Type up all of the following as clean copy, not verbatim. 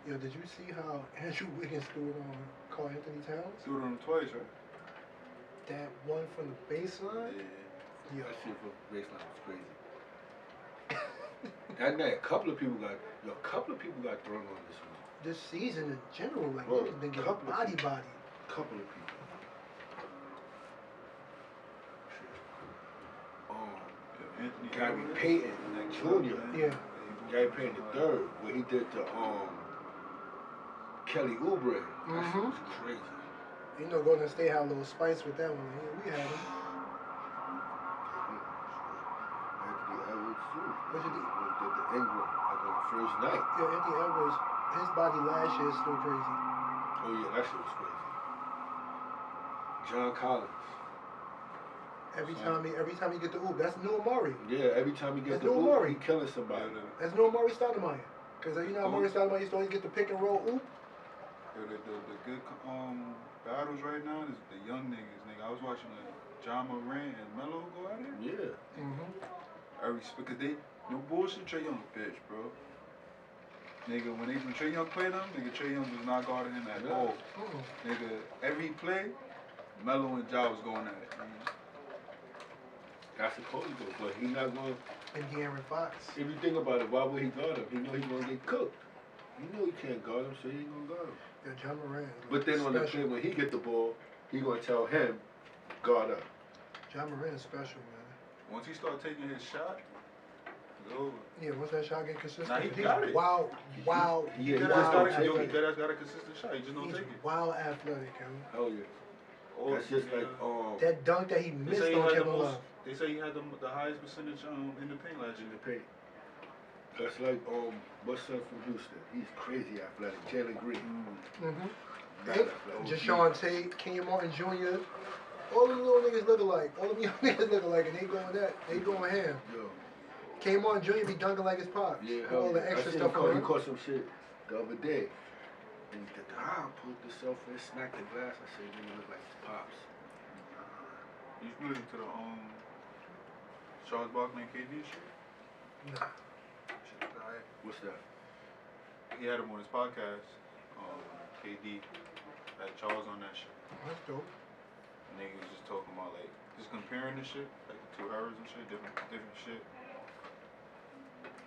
Yo, did you see how Andrew Wiggins threw it on Carl Anthony Towns? Threw it on him twice, right? That one from the baseline? Yeah. That shit from the baseline was crazy. That night, a couple of people got thrown on this one. This season in general, like niggas been getting body. Couple of people. Gary Payton, like Junior. Yeah. Gary Payton the third, where he did the Kelly Oubre. That shit was crazy. You know, Golden State had a little spice with that one. Yeah, we had him. Anthony Edwards too. What you think? Did the Ingram like on the first night. Yeah, Anthony Edwards, his body last year is still crazy. Oh yeah, that shit was crazy. John Collins. Every time he get the oop, that's Noah Murray. Yeah, every time he gets the oop, he killing somebody. That's Noah Murray Stoudemire. Because you know how Murray Stoudemire used to always get the pick and roll oop. The good battles right now is the young niggas. Nigga, I was watching John Morant and Melo go at it. Yeah. Because they no bullshit. Trae Young bitch, bro. Nigga, when Trae Young played them, nigga, Trae Young was not guarding him at all. Nigga, every play, Melo and Ja was going at it. That's supposed to go, but he not going. And De'Aaron Fox. If you think about it, why would he guard him? He know he's gonna get cooked. You know he can't guard him, so he ain't gonna guard him. Yeah, John Morant. But then on the play, when he get the ball, he gonna tell him, guard up. John Morant is special, man. Once he start taking his shot, it's over. Yeah, once that shot get consistent, nah, he got it. Wow. He got a consistent shot. He just don't take it. Wild athletic, yo. Hell yeah. That's just like that dunk that he missed on Kevin Love. They say he had the highest percentage in the paint last year. In the paint. That's like what's son from Houston? He's crazy athletic. Jalen Green. Jashawn Tate, Kenyon Martin Jr. All the little niggas look alike. All them young niggas look alike, and they going ham. Yo. Kenyon Martin Jr. be dunking like his pops. Yeah, all the extra stuff on him. He caught some shit the other day. And he did pulled the sofa and smacked the glass. I said, you look like his pops. You listen to the Charles Barkley and KD shit? Nah. What's that? He had him on his podcast. KD had Charles on that shit. That's dope. Niggas was just talking about like just comparing the shit, like the two eras and shit, different shit.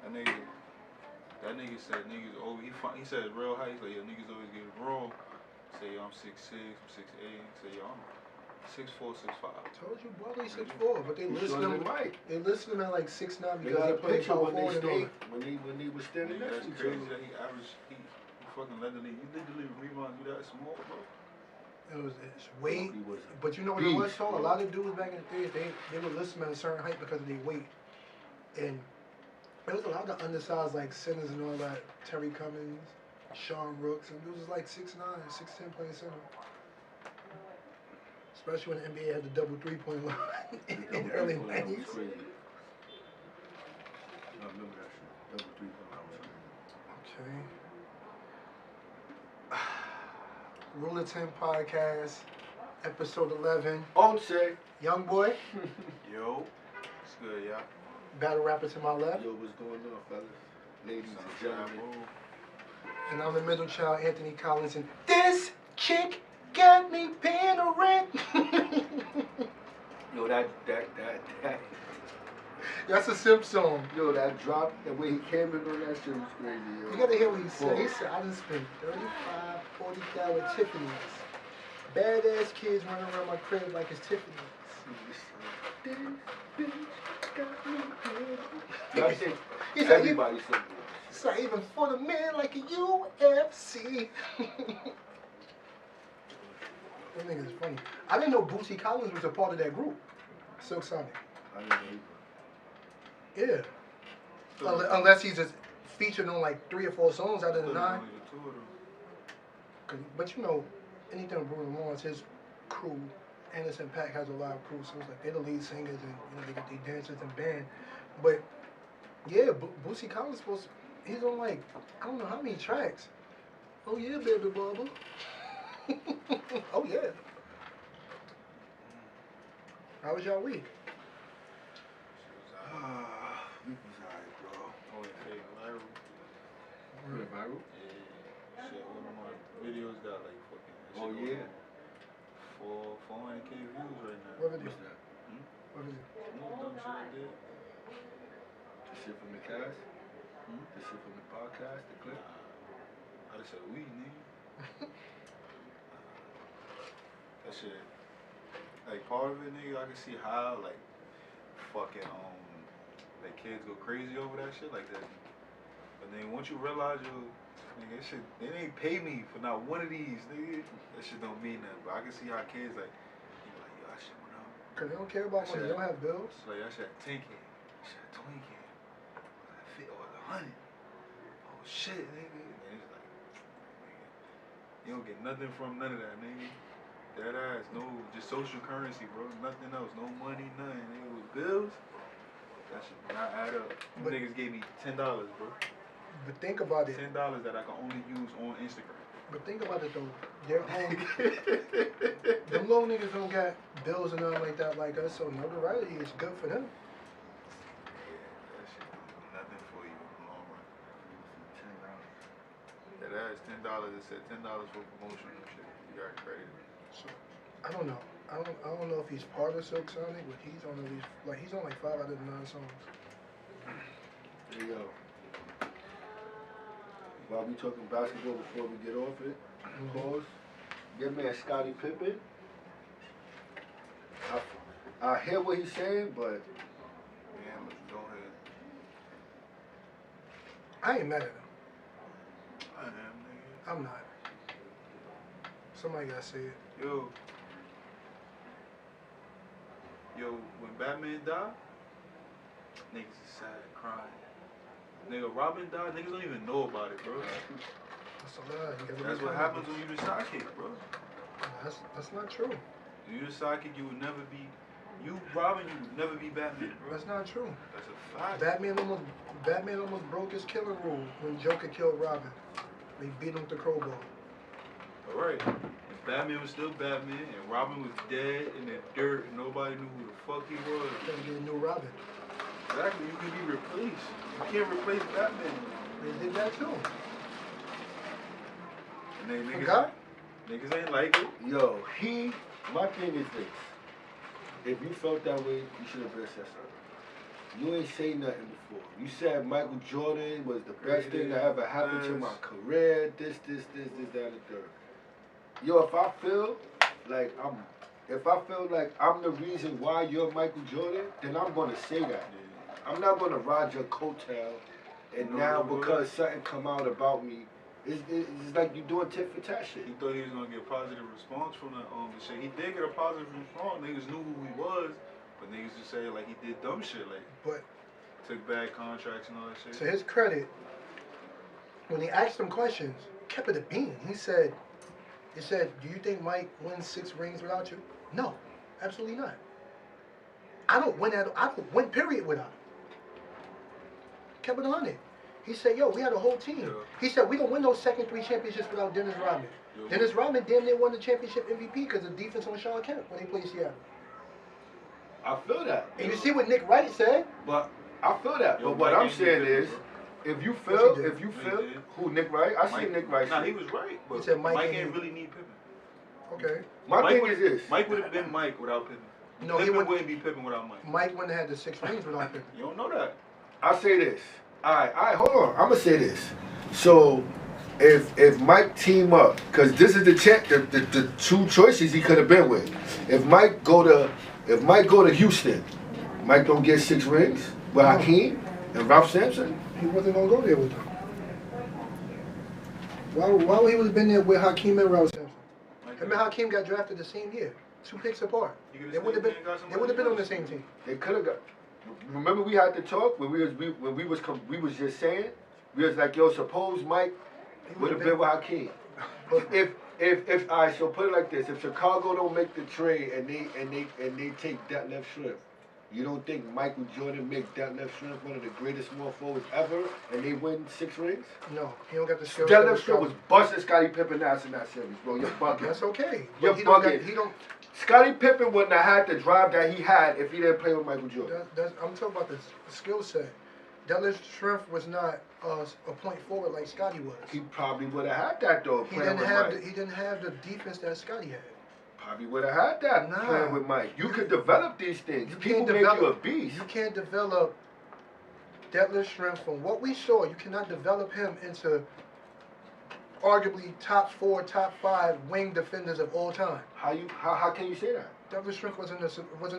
That nigga said niggas over. He said real high. He's like, yo, niggas always get it wrong. Say yo, I'm 6'6", I'm 6'8". Say yo, I'm 6'4", 6'5". Told you, brother, he's 6'4", but they listen to him right. They listen to him at like 6'9" because they play power forward when he was standing next to each other. That's crazy that he averaged. He fucking led the league. He led the league rebounds. You that small, bro? It's weight, but you know what it was, though? A lot of dudes back in the day, they would listen at a certain height because of their weight, and there was a lot of undersized like centers and all that. Terry Cummings, Sean Rooks, and dudes was like 6'9", 6'10" playing center. Especially when the NBA had the double 3-point line in the early 90s. I remember that shit. Double 3-point line. Okay. Rule of 10 podcast, episode 11. Onse. Young boy. Yo, it's good, yeah. Battle rapper to my left. Yo, what's going on, fellas? Ladies and gentlemen. And I'm the middle child, Anthony Collins, and this chick got me paying the rent. Yo, that. That's a Simp song. Yo, that drop, the way he came in on that shit was crazy, yo. You gotta hear what he said. He said, I done spent $35, $40 Tiffany's. Badass kids running around my crib like it's Tiffany's. This bitch got me paying. He said, everybody said this. So even for the man like a UFC. That nigga's funny. I didn't know Bootsy Collins was a part of that group. Silk Sonic. I didn't know either. Yeah. Unless he's just featured on like 3 or 4 songs out of the 9. But you know, anything with Bruno Mars, his crew, Anderson .Paak has a live crew, so it's like they're the lead singers and you know they got their dancers and band. But yeah, Bootsy Collins he's on like I don't know how many tracks. Oh yeah, baby bubba. Oh yeah. How was y'all week? We was alright, bro. Went viral? Yeah. Shit, one of my videos got like fucking. Oh, yeah. 400K views right now. What video? What's that? What is it? No dumb shit I did. The shit from the cast? The shit from the podcast, the clip? I just said we, nigga. That shit. Like part of it, nigga, I can see how like fucking like kids go crazy over that shit like that. But then once you realize nigga, that shit, they ain't pay me for not one of these, nigga. That shit don't mean nothing. But I can see how kids like, you like, yo, that shit went up. Cause they don't care about money. They don't have bills. It's like that shit at 10K, that shit at 20K, that fit over 100. Oh shit, nigga. And it's like, nigga, you don't get nothing from none of that, nigga. That ass, no, just social currency, bro. Nothing else, no money, nothing. Nigga, with bills, that shit did not add up. Them But- niggas gave me $10, bro. But think about it. $10 that I can only use on Instagram. But think about it though. Their own. Them little niggas don't got bills and nothing like that like us. So notoriety is good for them. Yeah, that shit don't do nothing for you in the long run. $10. That ass $10. It said $10 for promotion and shit. You got credit. So I don't know. I don't know if he's part of Silk Sonic, but he's on at least he's on like 5 out of the 9 songs. There you go. While we talking basketball before we get off it, pause. Your man Scottie Pippen. I hear what he's saying, but Yeah, but go ahead. I ain't mad at him. I am, nigga. I'm not. Somebody gotta say it. Yo, when Batman died, niggas is sad, crying. Nigga, Robin died, niggas don't even know about it, bro. That's a lie. You gotta That's be what kind happens of- when you the sidekick, bro. That's not true. When you the sidekick, you would never be, Robin, you would never be Batman, bro. That's not true. That's a fact. Batman almost broke his killing rule when Joker killed Robin. They beat him with the crowbar. Alright. If Batman was still Batman and Robin was dead in the dirt and nobody knew who the fuck he was. Gotta get a new Robin. Exactly, you can be replaced. You can't replace Batman. They did that too. And then Forgot? niggas ain't like it. yo, my thing is this. If you felt that way, you should have been said something. You ain't say nothing before. You said Michael Jordan was the best thing that ever happened to my career, this, that, and the third. Yo, if I feel like I'm the reason why you're Michael Jordan, then I'm gonna say that. I'm not gonna ride your coattail, and now because something come out about me, it's like you doing tit for tat shit. He thought he was gonna get a positive response from the shit. He did get a positive response. Niggas knew who he was, but niggas just say like he did dumb shit, like But took bad contracts and all that shit. to his credit, when he asked him questions, kept it a bean. He said, do you think Mike wins 6 rings without you? No, absolutely not. I don't win period without him. Kept it on it. He said, yo, we had a whole team. Yeah. He said, we don't win those second 3 championships without Dennis Rodman. Yeah. Dennis Rodman damn near won the championship MVP because of defense on Sean Kemp when he played Seattle. I feel that. And you see what Nick Wright said? But I feel that. Yo, But what Mike I'm ain't saying good, is, bro. if you Yes, he feel, did. who Nick Wright? I see Nick Wright. Nah, shit. he was right. But He said Mike Mike ain't ain't- really need Pippen. Okay. My Mike thing is this. Mike would have been Mike without Pippen. No, he Pippen wouldn't. wouldn't be Pippen without Mike. Mike wouldn't have had the 6 rings without Pippen. You don't know that. I say this. All right, hold on. I'm gonna say this. So, if Mike team up, because this is the 2 choices he could have been with. If Mike go to Houston, Mike don't get 6 rings with No. Hakeem and Ralph Sampson. He wasn't gonna go there with them. Why would he would have been there with Hakeem and Ralph Sampson? Him and Hakeem got drafted the same year, 2 picks apart. They would have been on the same team. They could have got. Remember we had the talk when we was just saying we was like, yo, suppose Mike would have been with Hakeem. If all right, so put it like this: if Chicago don't make the trade and they take that left shrimp, you don't think Michael Jordan make that left shrimp one of the greatest small forwards ever, and they win 6 rings? No, he don't got the skills. That left shrimp was busting Scottie Pippen ass in that series, bro. You're bugging. That's okay. You're But he don't got, bugging. he don't. Scottie Pippen wouldn't have had the drive that he had if he didn't play with Michael Jordan. I'm talking about the skill set. Detlef Schrempf was not a point forward like Scottie was. He probably would have had that though. He Playing didn't with have Mike. he didn't have the defense that Scottie had. Probably would have had that playing with Mike. You could develop these things. People make you a beast. You can't develop deadlift strength from what we saw. You cannot develop him into arguably top 4, top 5 wing defenders of all time. How can you say that? Deadlift strength wasn't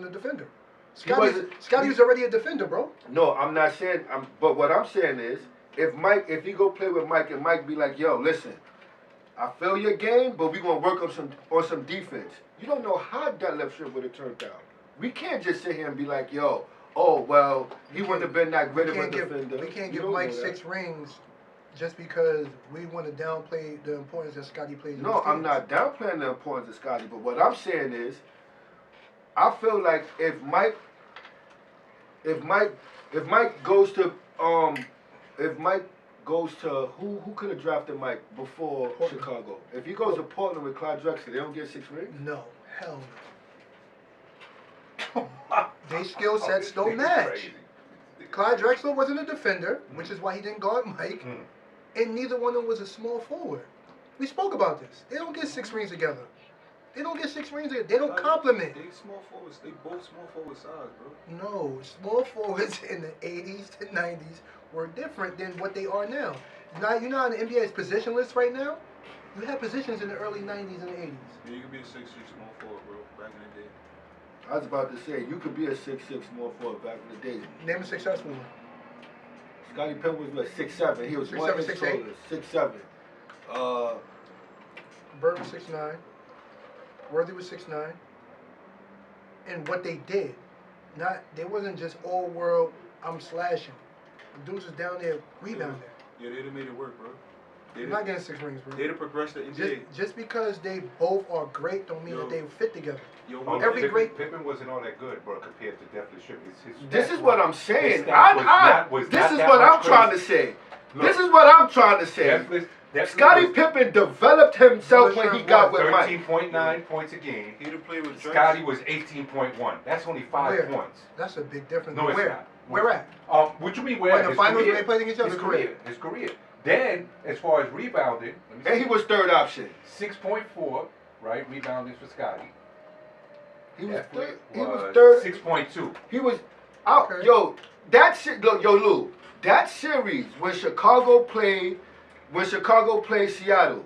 a defender. Scottie was already a defender, bro. No, I'm not saying. But what I'm saying is, if he go play with Mike and Mike be like, yo, listen, I feel your game, but we gonna work on some defense. You don't know how deadlift strength would have turned out. We can't just sit here and be like, yo, oh well, he wouldn't have been that great of a defender. We can't give Mike 6 rings just because we want to downplay the importance that Scottie plays. No, I'm not downplaying the importance of Scottie, but what I'm saying is, I feel like if Mike goes to who could have drafted Mike before Portland. Chicago? If he goes to Portland with Clyde Drexler, they don't get 6 rings? No, hell no. They skill sets don't match. Clyde Drexler wasn't a defender, which is why he didn't guard Mike, and neither one of them was a small forward. We spoke about this. They don't get 6 rings together. They don't get 6 rings together. They don't complement. They small forwards. They both small forward size, bro. No, small forwards in the 80s to 90s were different than what they are now. Now you know how the NBA's positionless right now? You had positions in the early 90s and 80s. Yeah, you could be a 6'6" small forward, bro, back in the day. I was about to say, you could be a 6'6" small forward back in the day. Name a successful one. Scottie Pippen was what, 6'7". He was 6'7", 1 inch 6'8". taller. 6'7". Bird was 6'9". Worthy was 6'9". And what they did, they wasn't just all world, I'm slashing. The dudes was down there rebounding. Yeah, they'd have made it work, bro. They're not getting 6 rings, bro. They'd have progressed the NBA. Just because they both are great don't mean that they fit together. Pippen wasn't all that good, bro, compared to Deathly Strip. This is what I'm saying. This is what I'm trying to say. This is what I'm trying to say. Scottie Pippen developed himself when he got with Mike. 13.9 points a game. He'd have played with Scottie was 18.1. That's only 5 points. That's a big difference. No, it's not. Where at? What you mean where? In the finals when they played against each other? His career. Then, as far as rebounding, and he was third option. 6.4, right? Rebounding for Scottie. He was third. He was third. 6.2. He was out. Okay. Yo, that shit. Yo, Lou. That series when Chicago played Seattle,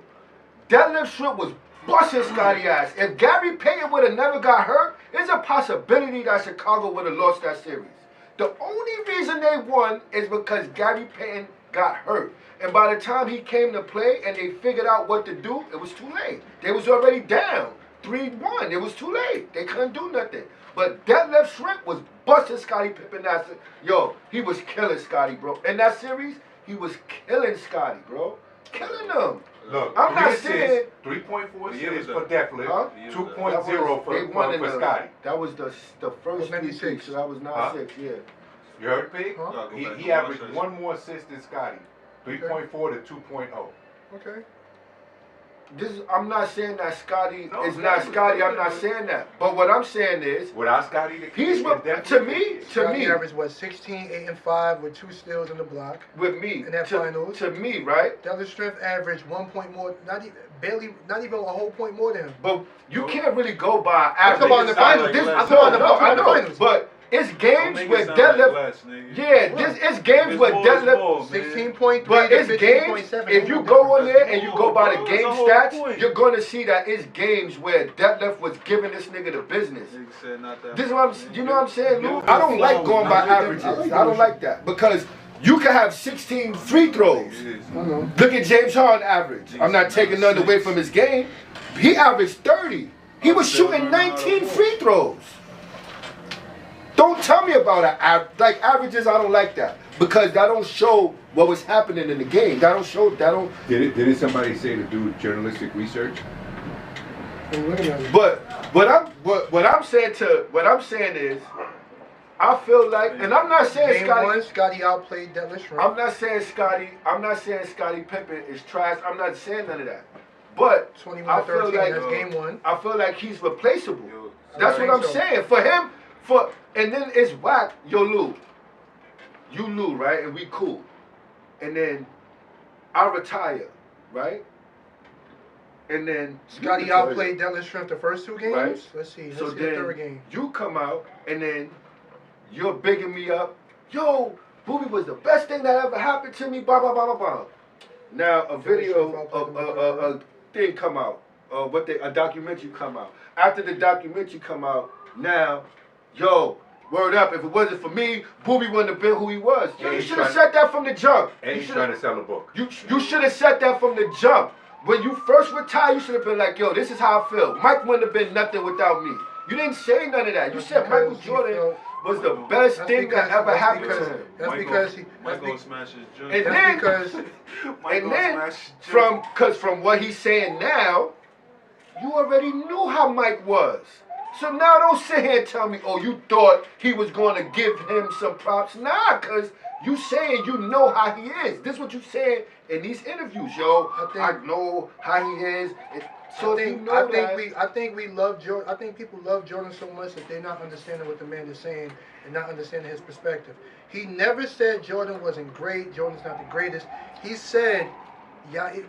deadlift strip was busting Scottie ass. If Gary Payton would have never got hurt, there's a possibility that Chicago would have lost that series. The only reason they won is because Gary Payton got hurt. And by the time he came to play and they figured out what to do, it was too late. They was already down 3-1. It was too late. They couldn't do nothing. But deadlift shrimp was busting Scottie Pippen. Yo, he was killing Scottie, bro. In that series, he was killing Scottie, bro. Killing him. Look, I'm not saying 3.4 assists for Deathlift, 2.0 for Scottie. That was the first 3 so that was not 6, yeah. You heard Pig? Huh? He averaged 1 more assist than Scottie. 3.4 to 2.0. Okay. I'm not saying that Scottie is not Scottie. I'm not saying that. But what I'm saying is, without Scottie, to me, averaged what 16, 8 and 5 with 2 steals in the block. With me, in that finals. To me, right? Deadlift strength averaged 1 point more, not even a whole point more than him. But you can't really go by average. I'm talking about the finals. I know. But it's games with deadlift. It's games with deadlift. 16.3 but to it's games. If you go on there and you go by the game stats, you're going to see that it's games where deadlift was giving this nigga the business. This is what you know what I'm saying, Lou? I don't like going by averages. I don't like that because you can have 16 free throws. Look at James Harden average. I'm not taking nothing away from his game. He averaged 30. He was shooting 19 free throws. Don't tell me about averages. I don't like that because that don't show what was happening in the game. That don't show. Didn't somebody say to do journalistic research? But what I'm saying is, I feel like, and I'm not saying Scottie outplayed Deadlift Shrimp. I'm not saying Scottie Pippen is trash. I'm not saying none of that. But 21-13. That's game 1. I feel like he's replaceable. That's what I'm saying for him. And then it's whack. Yo, Lou. You Lou, right? And we cool. and then I retire, right? And then Scottie outplayed Deadlift Strength the first 2 games. Right. Let's see. Let's So see then the 3rd game. you come out, and then you're bigging me up. Yo, Booby was the best thing that ever happened to me. Blah blah blah blah blah. Now a video of a thing come out. A documentary come out. After the documentary come out, now, yo, word up. If it wasn't for me, Booby wouldn't have been who he was. Yo, you should have said that from the jump. And he's trying to sell a book. You should have said that from the jump. When you first retired, you should have been like, yo, this is how I feel. Mike wouldn't have been nothing without me. You didn't say none of that. You said Michael Jordan was the best thing that ever happened to him. That's because Michael smashed his joint. And then from what he's saying now, you already knew how Mike was. So now don't sit here and tell me, oh, you thought he was going to give him some props. Nah, because you saying you know how he is. This is what you saying in these interviews, yo. I know how he is. I think we love Jordan. I think people love Jordan so much that they're not understanding what the man is saying and not understanding his perspective. He never said Jordan wasn't great. Jordan's not the greatest. He said,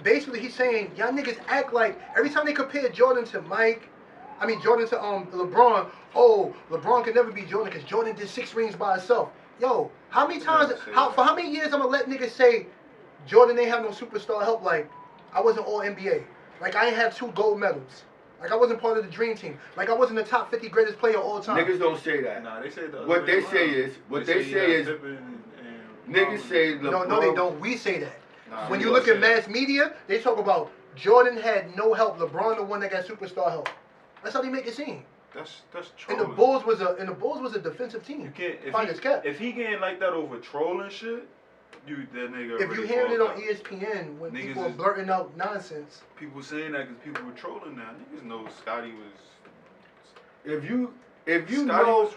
basically he's saying y'all niggas act like every time they compare Jordan to Jordan to LeBron. Oh, LeBron can never be Jordan because Jordan did 6 rings by himself. Yo, how many times? For how many years I'm gonna let niggas say Jordan ain't have no superstar help? Like I wasn't all NBA. Like I ain't have 2 gold medals. Like I wasn't part of the dream team. Like I wasn't the top 50 greatest player of all time. Niggas don't say that. Nah, they say that. What they say is niggas say LeBron. No, they don't. We say that. Nah, when you look at mass media, they talk about Jordan had no help. LeBron the one that got superstar help. That's how they make it seem. That's And trolling. the Bulls was a defensive team. You can't if he getting like that over trolling shit. That nigga. If you hearing it on ESPN when people are blurting out nonsense. People saying that because people were trolling now. Niggas know Scottie was. If you know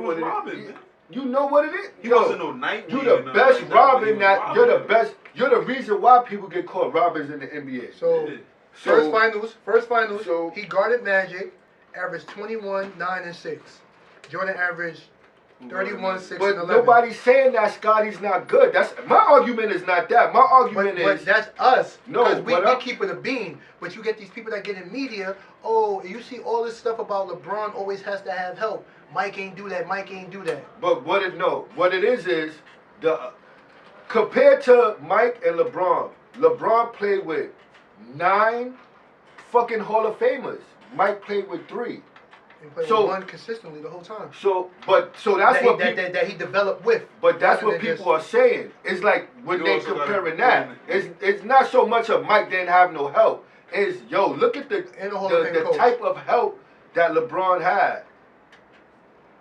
what it is. You know what it is. He wasn't no night. You the best Robin. You're the best. You're the reason why people get called Robins in the NBA. So first finals. So he guarded Magic, averaged 21, 9, and 6. Jordan averaged 31, 6, and 11. But nobody's saying that Scottie's not good. That's my argument. Is not that. My argument is. But that's us. No, we keep it a bean. But you get these people that get in media. Oh, you see all this stuff about LeBron always has to have help. Mike ain't do that. Mike ain't do that. But what it is the compared to Mike and LeBron. LeBron played with 9 fucking Hall of Famers. Mike played with 3. He played with 1 consistently the whole time. So that's what that he developed with. But that's what people are saying. It's like when they comparing that. It's not so much of Mike didn't have no help. It's look at the type of help that LeBron had.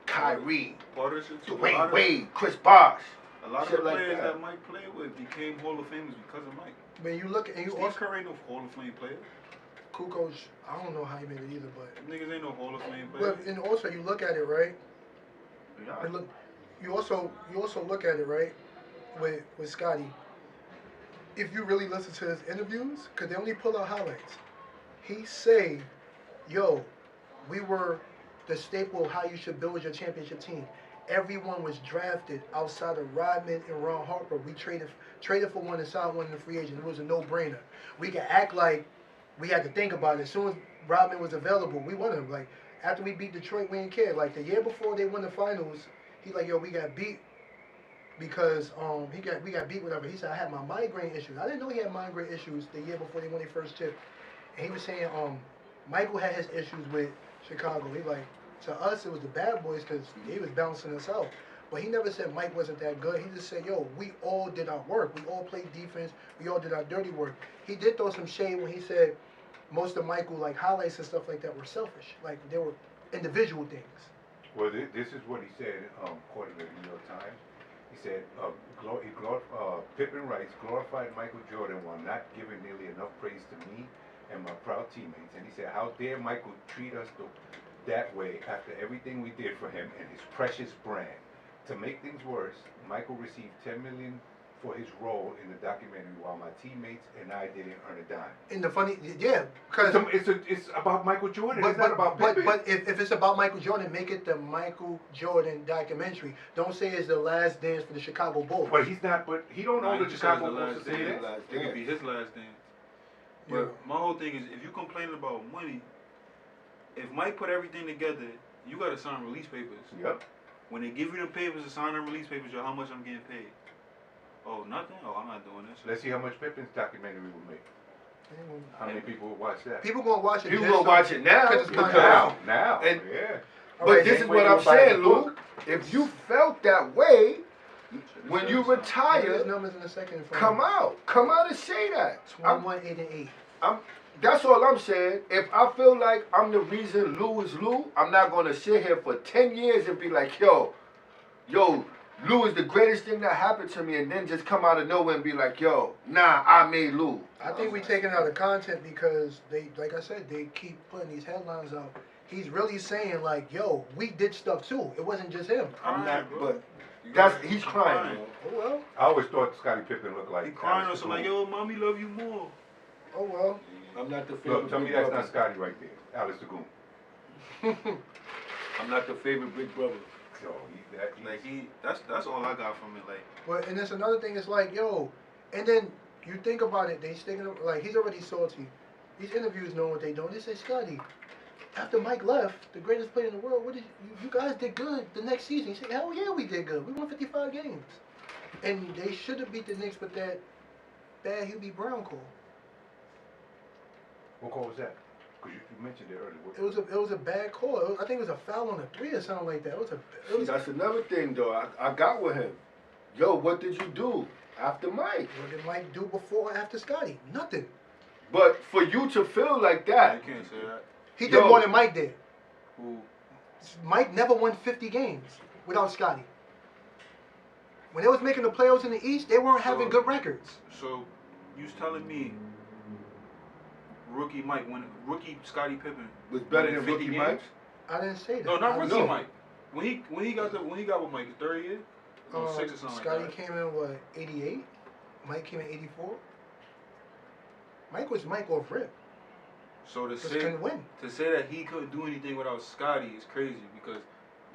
Kyrie, Dwayne Wade, Chris Bosh. A lot of the players that Mike played with became Hall of Famers because of Mike. When you look at Steve Kerr ain't no Hall of Fame player. Kukoc, I don't know how he made it either, but niggas ain't no Hall of Fame player. But and also you look at it right. Yeah. And you also look at it right with Scottie. If you really listen to his interviews, because they only pull out highlights, he say, "Yo, we were the staple of how you should build your championship team. Everyone was drafted outside of Rodman and Ron Harper. We traded for one and signed one in the free agent. It was a no-brainer. We can act like we had to think about it. As soon as Rodman was available, we wanted him. Like after we beat Detroit, we didn't care. Like the year before they won the finals, he's like, yo, we got beat because we got beat whatever. He said I had my migraine issues. I didn't know he had migraine issues the year before they won their first chip. And he was saying Michael had his issues with Chicago. He like, to us it was the bad boys because he was bouncing us out. But he never said Mike wasn't that good. He just said, yo, we all did our work. We all played defense. We all did our dirty work. He did throw some shade when he said most of Michael like highlights and stuff like that were selfish. Like they were individual things. Well, this is what he said, according to the New York Times. He said, Pippen writes, glorified Michael Jordan while not giving nearly enough praise to me and my proud teammates. And he said, how dare Michael treat us that way after everything we did for him and his precious brand. To make things worse, Michael received $10 million for his role in the documentary while my teammates and I didn't earn a dime. And the funny, yeah, because It's about Michael Jordan. It's not about Pippen. but if it's about Michael Jordan, make it the Michael Jordan documentary. Don't say it's the last dance for the Chicago Bulls. But he's not. But he don't own the Chicago Bulls to say dance. that. It could be his last dance. But Yeah. my whole thing is, if you complaining about money, if Mike put everything together, you gotta sign release papers. Yep. When they give you the papers to sign them release papers, yo, how much I'm getting paid? Oh, nothing? Oh, I'm not doing this. Let's see how much Pippen's documentary will make. How many people will watch that? People gonna watch it. People gonna watch it now. Because it's Because, Now, And- yeah. but this is Same what way I'm you buy saying, a Lou. book. If you felt that way when you There's retire, numbers in a second. come out and say that. 21, 8, and 8. That's all I'm saying. If I feel like I'm the reason Lou is Lou, I'm not gonna sit here for 10 years and be like, yo, Lou is the greatest thing that happened to me, and then just come out of nowhere and be like, yo, nah, I made Lou. I think we taking out of content because they, like I said, they keep putting these headlines out. He's really saying like, yo, we did stuff too. It wasn't just him. I'm not, bro. but You that's gotta- he's you crying. Oh well. I always thought Scottie Pippen looked like. He crying or Alice something like, Lagoon. yo, mommy love you more. Oh well. I'm not the favorite. Look, tell me big that's brother. not Scotty right there. Alice Lagoon. I'm not the favorite big brother. So That's all I got from it. Like, But and that's another thing. It's like, yo, and then you think about it. They sticking up like he's already salty. These interviews know what they doing. They say, Scotty, after Mike left, the greatest player in the world, what did you guys did good the next season? He said, hell yeah, we did good. We won 55 games, and they should have beat the Knicks with that bad Hubie Brown call. what call was that? Because you mentioned it earlier. It was a bad call. I think it was a foul on a 3 or something like that. It was That's another thing, though. I got with him. Yo, what did you do after Mike? What did Mike do before or after Scotty? Nothing. But for you to feel like you that, can't say that. He Yo. did more than Mike did. Who? Mike never won 50 games without Scotty. When they was making the playoffs in the East, they weren't having good records. So, you was telling me rookie Scottie Pippen was better winning than 50 rookie games? Mike. I didn't say that. No, not I rookie know. Mike. When he got with Mike, the third year, or 6 or something Scotty like that. came in what 88. Mike came in 84. Mike was Mike off rip. So Just couldn't win. to say that he couldn't do anything without Scotty is crazy because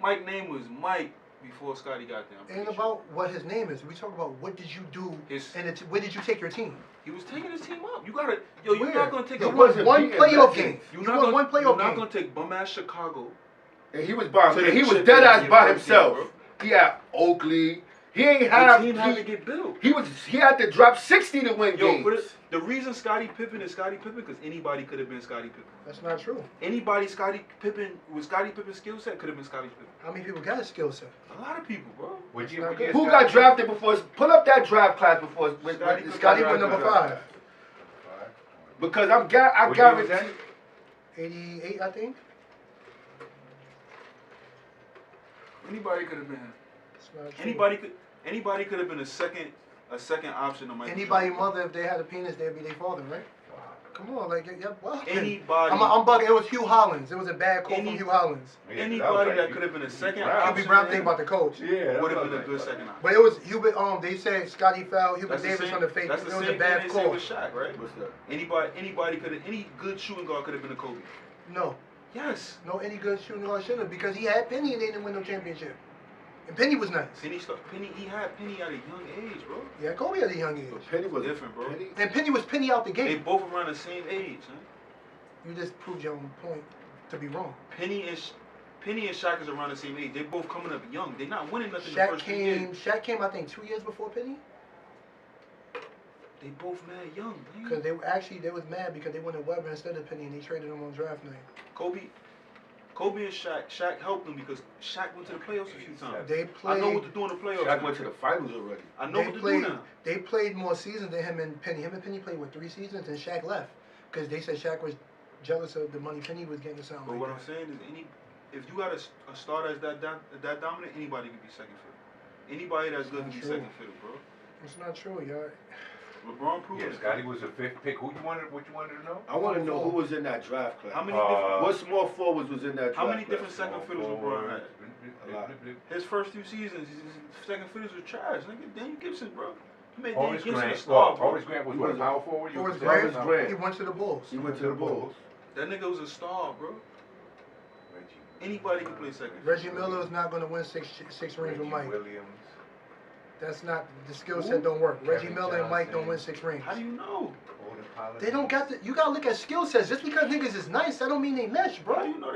Mike's name was Mike before Scotty got there. I'm Ain't pretty about what his name is. We talk about what did you do His- and where did you take your team? He was taking his team up. You gotta, you're Where? not gonna take You a won one beating playoff legends. game. You're You not won gonna, one you're playoff not game. gonna take bum ass Chicago. And he was by To the he was chip dead in ass your by first year, himself. He had Oakley. He ain't The have. team had to get built. He had to drop 60 to win Yo, games. but the reason Scottie Pippen is Scottie Pippen because anybody could have been Scottie Pippen. That's not true. Anybody Scottie Pippen with Scottie Pippen's skill set could have been Scottie Pippen. How many people got a skill set? A lot of people, bro. What year? not What good. year Who Scottie got drafted before? Pull up that draft class before. Scotty went number 5. Because I What year was guarantee. that? 88, I think. Anybody could have been. It's not true. Anybody could have been a second option on Michael Anybody Jordan. mother, if they had a penis, they'd be their father, right? Come on, like, yeah, well. Anybody. I'm bugging. It was Hugh Hollins. It was a bad call from Any- Hugh Hollins. Yeah, Anybody was that like could have been a second Brown. option. Hubie Brown think about the coach. Yeah, Would have been a good second option. But it was Hubert. They said Scotty fouled Hubert That's the Davis same- on the face. That's It the was same a bad thing they said call. with Shaq, right? What's that? Anybody could have, any good shooting guard could have been a Kobe. No, Yes. no, any good shooting guard shouldn't have because he had Penny and they didn't win no championship. And Penny was nice. He had Penny at a young age, bro. Yeah, Kobe at a young age. But Penny was Different, bro. Penny, And Penny was Penny out the They gate. both around the same age, huh? You just proved your own point to be wrong. Penny and Shaq is around the same age. They both coming up young. They not winning nothing the first 2 years. Shaq came, I think, 2 years before Penny. They both mad young, man. Because they was mad because they wanted Webber instead of Penny and they traded him on draft night. Kobe and Shaq helped them because Shaq went to the playoffs a few times. They I know played. what to do in the playoffs. Shaq now. went to the finals already. I know what to do now. They played more seasons than him and Penny. Him and Penny played, 3 seasons, and Shaq left. Because they said Shaq was jealous of the money Penny was getting to sound But like what that. I'm saying is, if you got a starter that's that dominant, anybody can be second fiddle. Anybody that's good can be True. second fiddle, bro. It's not true, y'all. LeBron proved Yeah, it. Scotty was the 5th pick. What you wanted to know? I want to know who was in that draft class. How many What small forwards was in that draft How many class? different second fiddles LeBron had? His first 2 seasons, his second fiddles were trash. Nigga, Daniel Gibson, bro. He made Horace Daniel Gibson a Grant. star, Well, bro. Horace Grant was He what, a was a- power forward? You Horace would say? Grant, Horace Grant. he went to the Bulls. He went to the Bulls. That nigga was a star, bro. Reggie. Anybody can play second. Reggie Miller is not going to win six rings Reggie with Mike. Williams. That's not, the skill Who? set don't work. Reggie Kevin Miller and Mike don't Johnson. win 6 rings. How do you know? Golden Pollard. They don't got the, you got to look at skill sets. Just because niggas is nice, that don't mean they mesh, How do bro. you know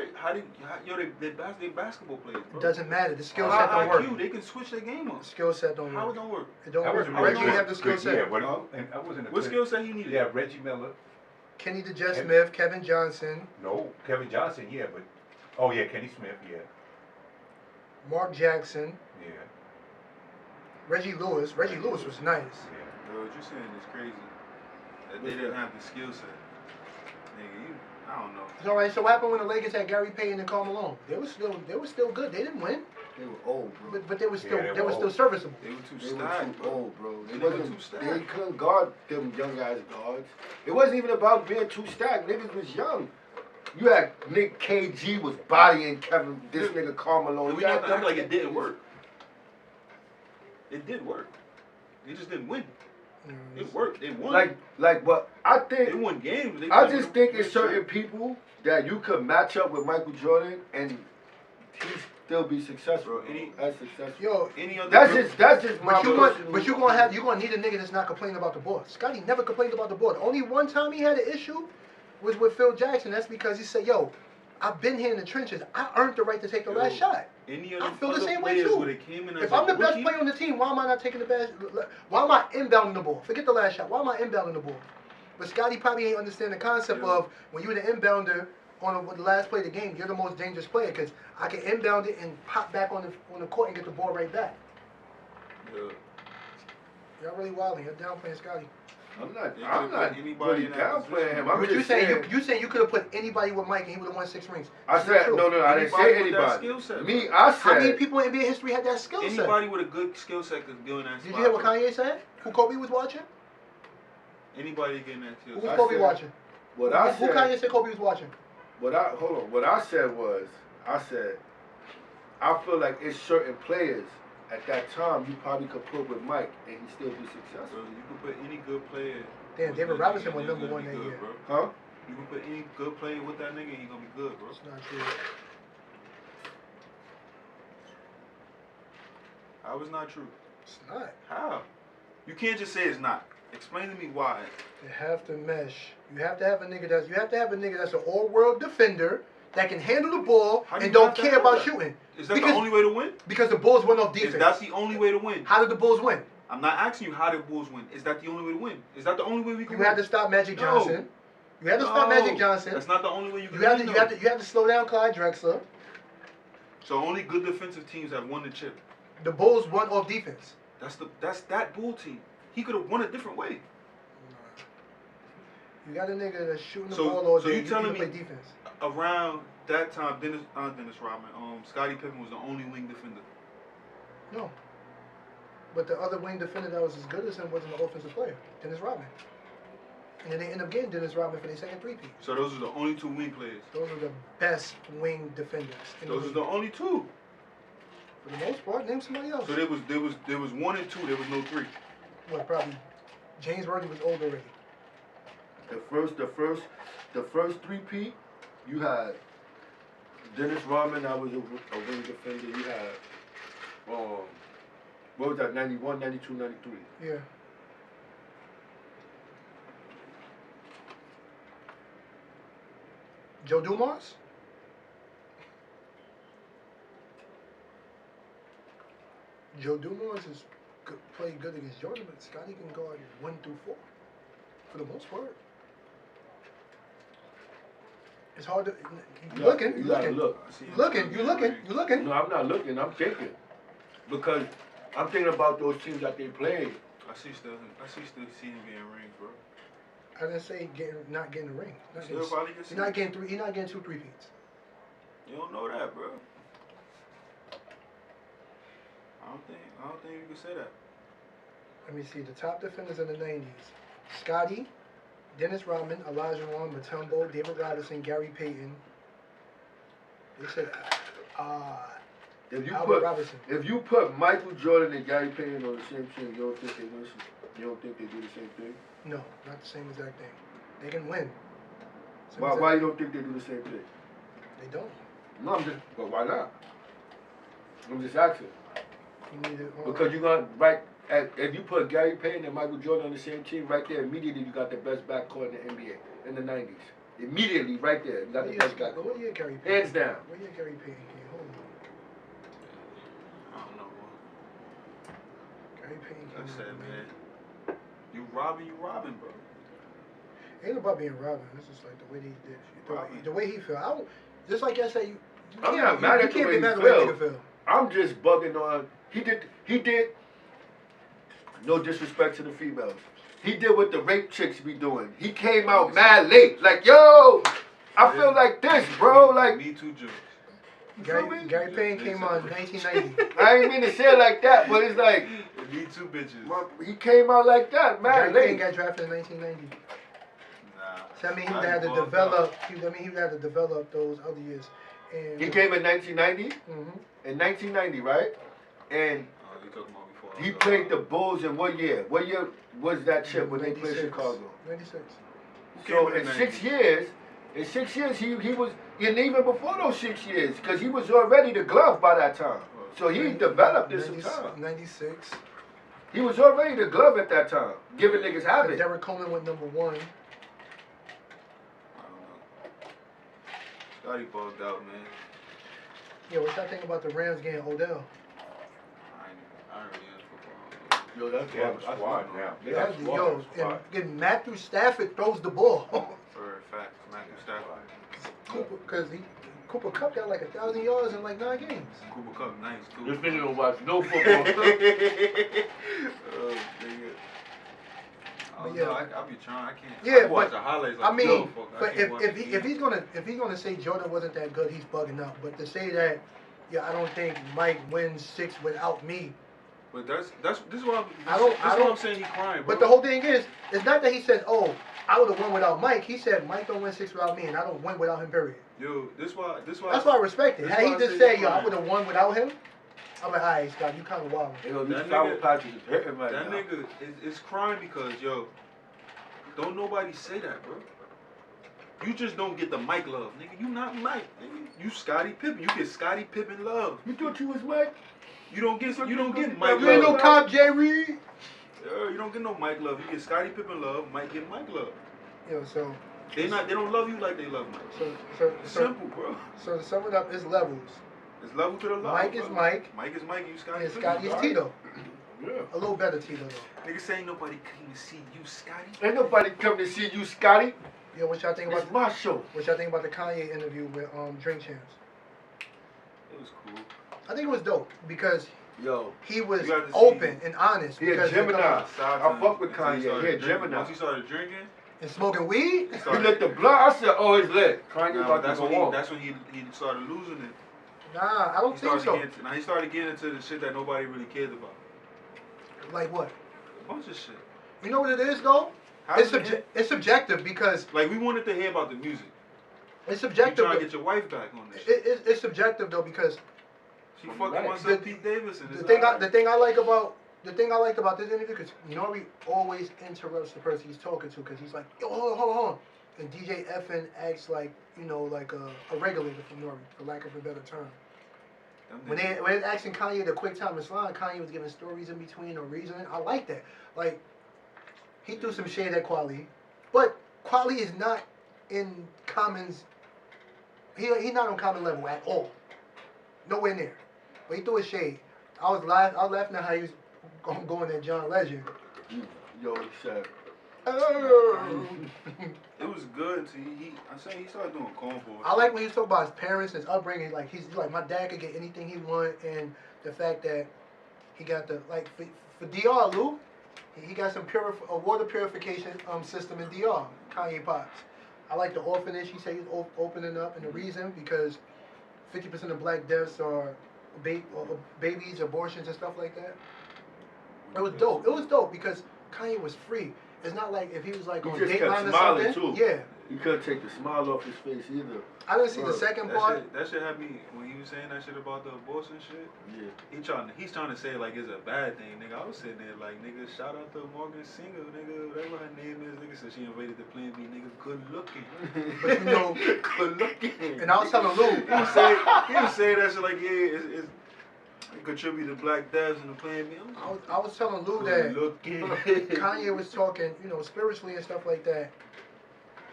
they? They basketball players, It bro. doesn't matter. The skill set High don't work. IQ, they can switch their game up. The skill set don't How it work. don't work? It don't That work. wasn't really Reggie good. have the skill set. Yeah, but and that wasn't a What good- skill set he needed? Yeah, Reggie Miller. Kenny the Jet Kevin- Smith, Kevin Johnson, No, Kevin Johnson. Yeah, but oh yeah, Kenny Smith. Yeah, Mark Jackson, yeah, Reggie Lewis. Reggie Lewis was nice. yeah. Yo, what you're saying is crazy. That they didn't have the skill set. Nigga, you, I don't know. It's all right. So what happened when the Lakers had Gary Payton and Karl Malone? They were still good. They didn't win, They were old, bro. but they were still Yeah, they they were were still old. serviceable. They were too They were stacked, too bro. old, bro. They They were wasn't. too They stacked. couldn't guard them young guys guards. It wasn't even about being too stacked. Niggas was young. You had Nick KG was bodying Kevin. This nigga Karl Malone. And we You had not gonna act them like it didn't niggas. work. It did work. They just didn't win. Mm, It worked. They won. Like, but I they think won games. They I won- just think won it's shit. certain people that you could match up with Michael Jordan and he still be successful. Bro, any- as successful. Yo, Any other That's just my but you personal- gonna need a nigga that's not complaining about the board. Scottie never complained about the board. Only one time he had an issue was with Phil Jackson. That's because he said, "Yo, I've been here in the trenches. I earned the right to take the last shot." Any I other feel the other same way players too. would have came in as If a I'm the best rookie, player on the team, why am I not taking the best? Why am I inbounding the ball? Forget the last shot. Why am I inbounding the ball? But Scottie probably ain't understand the concept Yeah. of when you're the inbounder on the last play of the game, you're the most dangerous player because I can inbound it and pop back on the court and get the ball right back. Yeah. Y'all really wilding. You're downplaying Scottie. I'm not They I'm could've not put anybody really in that downplaying position. him. I'm But just saying. you saying you could have put anybody with Mike and he would have won 6 rings. I It's not said true. no, I didn't say Anybody with that anybody. skill set, Me, bro. I How many said people in NBA history had that skill set? Anybody with a good skill set could go in that Did spot. you hear what bro. Kanye said? Who Kobe was watching? Anybody getting that skill Who set. was I Kobe said- watching? what I Who said. Kanye said Kobe was watching? What I said was, I feel like it's certain players at that time you probably could put with Mike and he still be Bro, successful. you can put any good player. Damn, with David that Robinson nigga, was they're number gonna one be that good, year. Bro. Huh? You can put any good player with that nigga, he gonna be good, bro. It's not true. How is not true? It's not. How? You can't just say it's not. Explain to me why. You have to mesh. You have to have a nigga that's an all-world defender that can handle the ball How do and you don't have to care have about that? shooting. Is that Because- the only way to win? Because the Bulls went off defense. Is that the only way to win? How did the Bulls win? I'm not asking you how the Bulls win. Is that the only way to win? Is that the only way we can You win? had to stop Magic No. Johnson. You had to stop Magic Johnson. That's not the only way you can You win. though. had to slow down Clyde Drexler. So only good defensive teams have won the chip. The Bulls won off defense. That's that Bull team. He could have won a different way. You got a nigga that's shooting the So- ball all so day. you telling play me- defense. Around that time, Dennis Rodman, Scottie Pippen was the only wing defender. No. But the other wing defender that was as good as him wasn't an offensive player. Dennis Rodman. And then they end up getting Dennis Rodman for their second three-peat. So those are the only two wing players. Those are the best wing defenders. In Those the are the league. only two. For the most part, name somebody else. So there was 1 and 2. There was no 3. What, probably James Worthy was old already. The first three-peat, you had Dennis Rodman, that was a wing defender. You had what was that, 91, 92, 93. Yeah. Joe Dumars? Joe Dumars is played good against Jordan, but Scottie can guard 1 through 4 for the most part. It's hard to. You looking? You gotta looking? look. I see You him looking? getting You looking? rings. You looking? No, I'm not looking. I'm thinking because I'm thinking about those teams that they played. I see still seeing him getting rings, bro. I didn't say not getting the ring. Not Still getting, probably gets he's not getting 3. He's not getting 2 3-peats. You don't know that, bro. I don't think you can say that. Let me see the top defenders in the '90s: Scottie, Dennis Rodman, Elijah Wan, Mutombo, David Robinson, Gary Payton. They said If you Albert put Robinson. if you put Michael Jordan and Gary Payton on the same team, you don't think they win some? You don't think they do the same thing? No, not the same exact thing. They can win. Why you don't think they do the same thing? They don't. No, but why not? I'm just asking. You need it. Because you're gonna if you put Gary Payton and Michael Jordan on the same team, right there, immediately you got the best backcourt in the NBA in the '90s. Immediately, right there, you got the best backcourt. What year Gary Payton? Hands down. What year Gary Payton came? Hold on. I don't know. Gary Payton came. I said, man, you robbing, bro. Ain't about being robbing. It's just like the way he did. The way he feel. Just like I say, you I'm can't, not mad you at the can't way be he mad at the way feel. nigga feel. I'm just bugging on. He did. No disrespect to the females. He did what the rape chicks be doing. He came out mad late. Like, yo, I feel like this, bro. Like, Me Too jokes. Gary Payton came on in 1990. I ain't mean to say it like that, but it's like, Me Too bitches. he came out like that, mad Gary late. Payton got drafted in 1990. Nah. So I mean, he had to develop. He had to develop those other years. And He came in 1990. Mm-hmm. In 1990, right? And You talking about before? he played the Bulls in what year? What year was that chip when they played Chicago? 96. So in 6 years, he was, and even before those 6 years, because he was already the glove by that time. So he developed in some time. 96. He was already the glove at that time, giving niggas habit. Derek Coleman went number 1. I don't know. Scottie bugged out, man. Yeah, what y'all think about the Rams getting Odell? I ain't really into football. Yo, that's They have a squad now. They have a squad. Yo, and getting Matthew Stafford throws the ball. For a fact, Matthew Stafford. Cooper Kupp got like 1,000 yards in like 9 games. Cooper Cup, nice too. This nigga don't watch no football. Oh, nigga. But yeah. I'll be trying. I can't. Yeah, I watch but the highlights. Like I mean, but if if he's gonna say Jordan wasn't that good, he's bugging out. But to say that, yeah, I don't think Mike wins 6 without me. But this is what I'm saying. He crying, bro. But the whole thing is, it's not that he says, "Oh, I would have won without Mike." He said, "Mike don't win 6 without me, and I don't win without him." Period. Yo, this why. That's why I respect it. Had he just said, "Yo, I would have won without him," I'm like, "All right, Scott, you kind of wild." That nigga, Patrick is hitting right that now. nigga is crying because yo, don't nobody say that, bro. You just don't get the Mike love, nigga. You not Mike, nigga. You Scottie Pippen. You get Scottie Pippen love. You thought you was Mike? You don't get Mike You ain't no love. cop, J. Reed. You don't get no Mike love. You get Scottie Pippen love. Mike get Mike love. Yo, so They don't love you like they love Mike. It's so simple, bro. So to sum it up, it's levels. It's level to the love. Mike is Mike. Mike is Mike. You Scottie. And Scotty is Tito. Yeah. A little better Tito though. Nigga say ain't nobody came to see you, Scotty. Ain't nobody come to see you, Scotty. Yo, what y'all think It's about my show. what y'all think about the Kanye interview with Drink Champs? It was cool. I think it was dope because Yo, he was You got to open see- and honest. he a because Gemini. because- I fuck with Kanye. He a Drinking. Gemini. Once he started drinking, And smoking weed? He lit the blunt. I said, oh, it's lit. Kanye nah, about that's to when go off. that's when he started losing it. Nah, I don't think so. He started getting into the shit that nobody really cared about. Like what? A bunch of shit. You know what it is though? It's subjective because Like we wanted to hear about the music. it's You subjective. trying to get your wife back on this shit. It's subjective though because She fucking wants The- up Pete Davidson. the thing I liked about this interview because Nori always interrupts the person he's talking to because he's like, yo, hold on. And DJ Effin acts like like a regulator for Nori, for lack of a better term. When they asking Kanye the quick time line, Kanye was giving stories in between or reasoning. I like that. Like he threw some shade at Quali, but Quali is not in Common's. He's not on Common level at all. Nowhere near. But he threw his shade. I was laughing at how he was going at John Legend. Yo, he said. It was good until he started doing cornball. I like when he was talking about his parents and his upbringing. Like he's like, my dad could get anything he want, and the fact that he got the for DR Lou, he got some a water purification system in DR. Kanye Pops. I like the orphanage. He said he's opening up, and the reason because 50% of black deaths are babies, abortions, and stuff like that. It was dope. It was dope because Kanye was free. it's not like if he was like He on just kept Dateline or smiling, something. too. Yeah. He couldn't take the smile off his face either. I didn't see the Bro, second That part. shit, that shit had me when he was saying that shit about the abortion shit. Yeah. He's trying to say it like it's a bad thing, nigga. I was sitting there like, nigga, shout out to Morgan Singer, nigga, whatever her name is, nigga. So she invaded the Plan B, nigga, good looking. But you know, good looking. and I was telling Lou, He was saying that shit like, yeah, it contribute to black deaths and the Plan B. I was telling Lou Good that looking. Kanye was talking, you know, spiritually and stuff like that.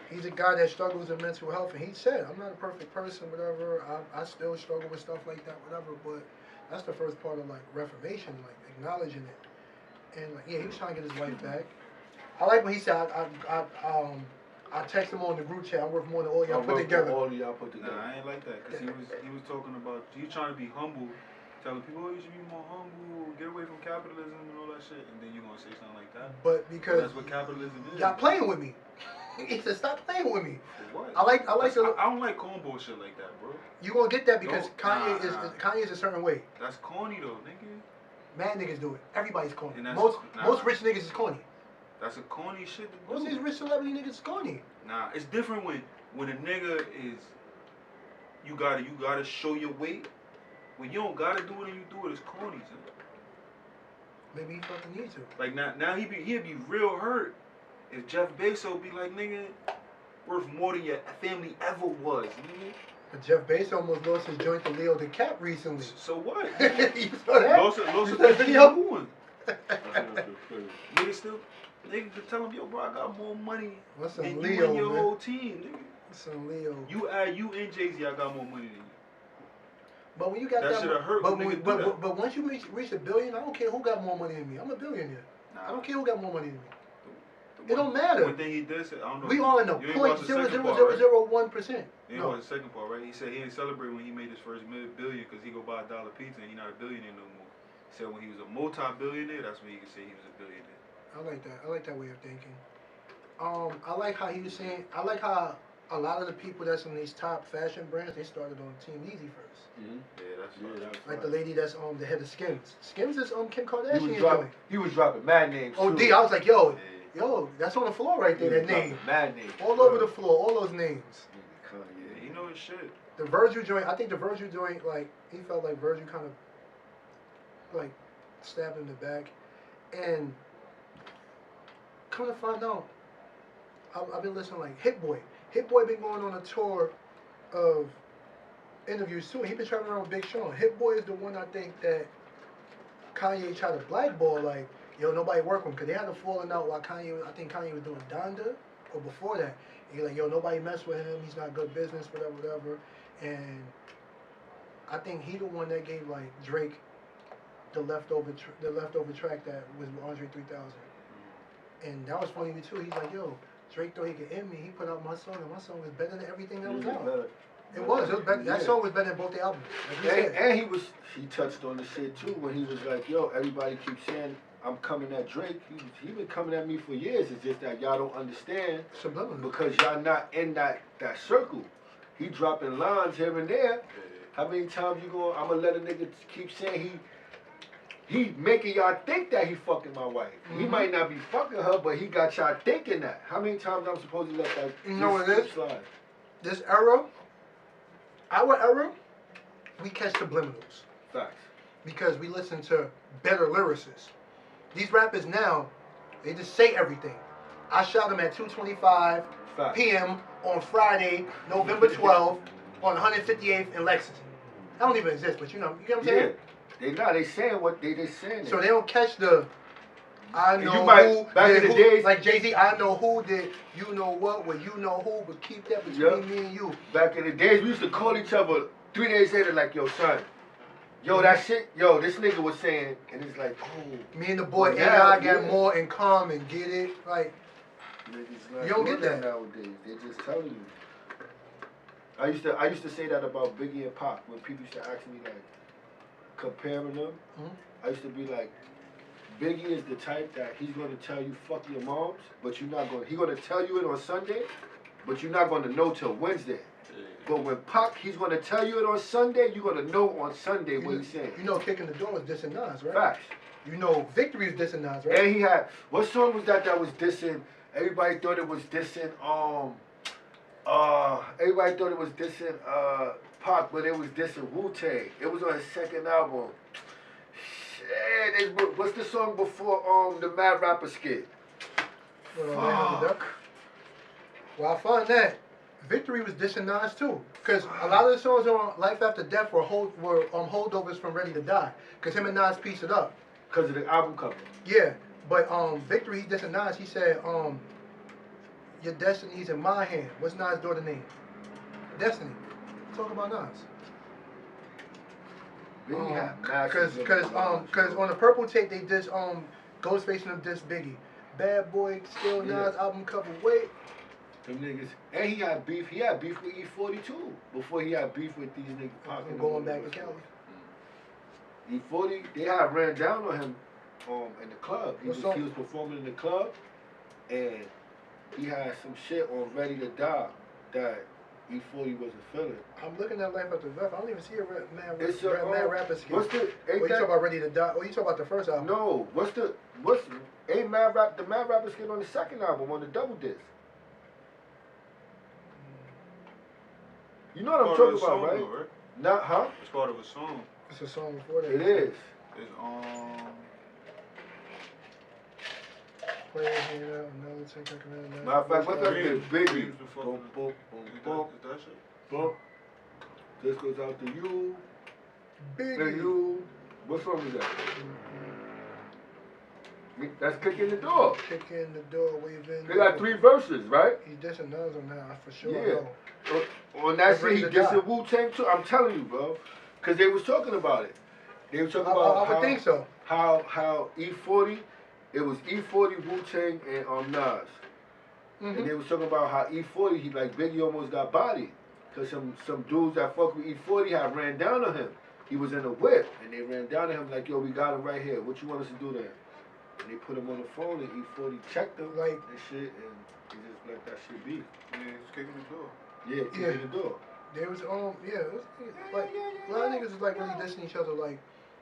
He's a guy that struggles with mental health, and he said, I'm not a perfect person, whatever. I still struggle with stuff like that, whatever. But that's the first part of like reformation, like acknowledging it. And like, yeah, he was trying to get his wife back. I like when he said, I text him on the group chat. I'm worth more than all y'all put together. All of y'all put together. Nah, I ain't like that, cause he was talking about trying to be humble, telling people, oh, you should be more humble, get away from capitalism and all that shit, and then you gonna say something like that. But because that's what capitalism is. Y'all playing with me. He said, stop playing with me. For what? I don't like cornball shit like that, bro. You gonna get that because No, Kanye is a certain way. That's corny though, nigga. Mad niggas do it. Everybody's corny. And that's- Most rich niggas is corny. That's a corny shit to do. Most of these rich celebrity niggas is corny. Nah, it's different when a nigga is you gotta show your weight. When you don't gotta do it and you do it, it's corny, son. Maybe he fucking need to. Like now he'd be real hurt if Jeff Bezos be like, nigga, worth more than your family ever was, nigga. But Jeff Bezos almost lost his joint to Leo DiCap recently. So what? You saw that? Lost You it saw that video? one. Nigga could tell him, yo, bro, I got more money What's than some you Leo, and your man? whole team, nigga. Some Leo. You and Jay-Z, I got more money than you. But when you got that, should've hurt but, when when, niggas do that. but once you reach a billion, I don't care who got more money than me. I'm a billionaire. Nah, I don't care who got more money than me. the It don't matter. One thing he did say, I don't know. We are in the You ain't watched the second part, right? 0.00001%. You know the second part, right? He said he didn't celebrate when he made his first billion because he go buy a dollar pizza and he not a billionaire no more. He said when he was a multi-billionaire, that's when he could say he was a billionaire. I like that. I like that way of thinking. I like how he was saying. I like how a lot of the people that's in these top fashion brands, they started on Team Easy first. Mm-hmm. Yeah, that's Like the lady that's the head of Skims. Skims is Kim Kardashian doing. He was dropping mad names. OD. too. I was like, yo, that's on the floor right there. That name. Mad names. All over the floor. All those names. Yeah, he know his shit. The Virgil joint. I think the Virgil joint, like he felt like Virgil kind of like stabbed him in the back, and come to find out, I've been listening like Hit Boy. Hit Boy been going on a tour of interviews too. He been traveling around with Big Sean. Hit Boy is the one I think that Kanye tried to blackball. Like, yo, nobody work with him because they had a falling out while I think Kanye was doing Donda or before that. And he's like, yo, nobody mess with him. He's not good business, whatever. And I think he the one that gave like Drake the leftover track that was with Andre 3000. And that was funny too. He's like, yo, Drake thought he could end me. He put out my song, and my song was better than everything that was out. It was better. That song was better than both the albums. Like and he touched on the shit too when he was like, yo, everybody keeps saying I'm coming at Drake. He been coming at me for years. It's just that y'all don't understand subliminal because y'all not in that circle. He dropping lines here and there. How many times you going? I'm gonna let a nigga keep saying he making y'all think that he fucking my wife. Mm-hmm. He might not be fucking her, but he got y'all thinking that. How many times I'm supposed to let that you know what it is? slide? This era, our era, we catch subliminals. Facts. Because we listen to better lyricists. These rappers now, they just say everything. I shot them at 2:25 p.m. on Friday, November 12th, on 158th in Lexington. That don't even exist, but you know what I'm saying? They saying what they saying. So they don't catch the I know who back in the days, like Jay-Z, I know who did you know what, well you know who, but keep that between me and you. Back in the days we used to call each other 3 days later like, yo son, yo that shit, yo this nigga was saying, and it's like, oh. Me and the boy AI got more in common, get it? Like niggas you don't get that nowadays. They just telling you. I used to say that about Biggie and Pac when people used to ask me like comparing them. I used to be like, Biggie is the type that he's gonna tell you fuck your moms, but you're not gonna. He's gonna tell you it on Sunday, but you're not gonna know till Wednesday. But when Pac, he's gonna tell you it on Sunday, you're gonna know on Sunday what he's saying. You know, kicking the door is dissing Nas, right? Facts. You know, Victory was dissing Nas, right? And he had, what song was that was dissing? Everybody thought it was dissing, everybody thought it was dissing, Pac, but it was dissing Wu-Tang. It was on his second album. Shit, what's the song before, the Mad Rapper skit? Duck. Well, I found that Victory was dissing Nas too, because a lot of the songs on Life After Death were holdovers from Ready to Die, because him and Nas pieced it up. Because of the album cover. Yeah, but Victory, he dissing Nas. He said, your destiny's in my hand. What's Nas' daughter name? Destiny. Talk about Nas. Cause on the Purple tape they diss Ghostface and them diss Biggie. Bad Boy still Nas album cover. Wait. Them niggas, and he had beef. He had beef with E40 too. Before he had beef with these niggas. I'm going back to Cali. E40, they had ran down on him in the club. He was performing in the club, and he had some shit on Ready to Die that E40 wasn't feeling. I'm looking at Life After Death. I don't even see a Mad Rapper skit. What's the? You talking about Ready to Die? Oh, you talking about the first album? No. The Mad Rapper skit on the second album on the double disc? You know what I'm talking about, right? Though, right? Not, huh? It's part of a song. It's a song before that. It is. It's Play it here, another take another. Matter of fact, what's that big Biggie? Boom, Boom, boom, boom, Is that shit? boom. This goes out to you. Biggie. And you. What song is that? That's Kicking the Door. Kick in the door, wave in. They got 3 verses, right? He's dissing Nas on that, for sure. Yeah. On that shit, he Ready to Die. dissing Wu-Tang too. I'm telling you, bro. Because they was talking about it. They were talking about I would think so. How E40, it was E40, Wu-Tang, and Nas. Mm-hmm. And they was talking about how E40, he like Biggie almost got bodied. Because some dudes that fuck with E40 had ran down on him. He was in a whip. And they ran down on him like, yo, we got him right here. What you want us to do then? And they put him on the phone and E40 checked him Like, and shit. And he just let that shit be. Yeah, he's kicking the door. Yeah, kicking the door. There was it was like a lot of niggas was like really dissing each other. Like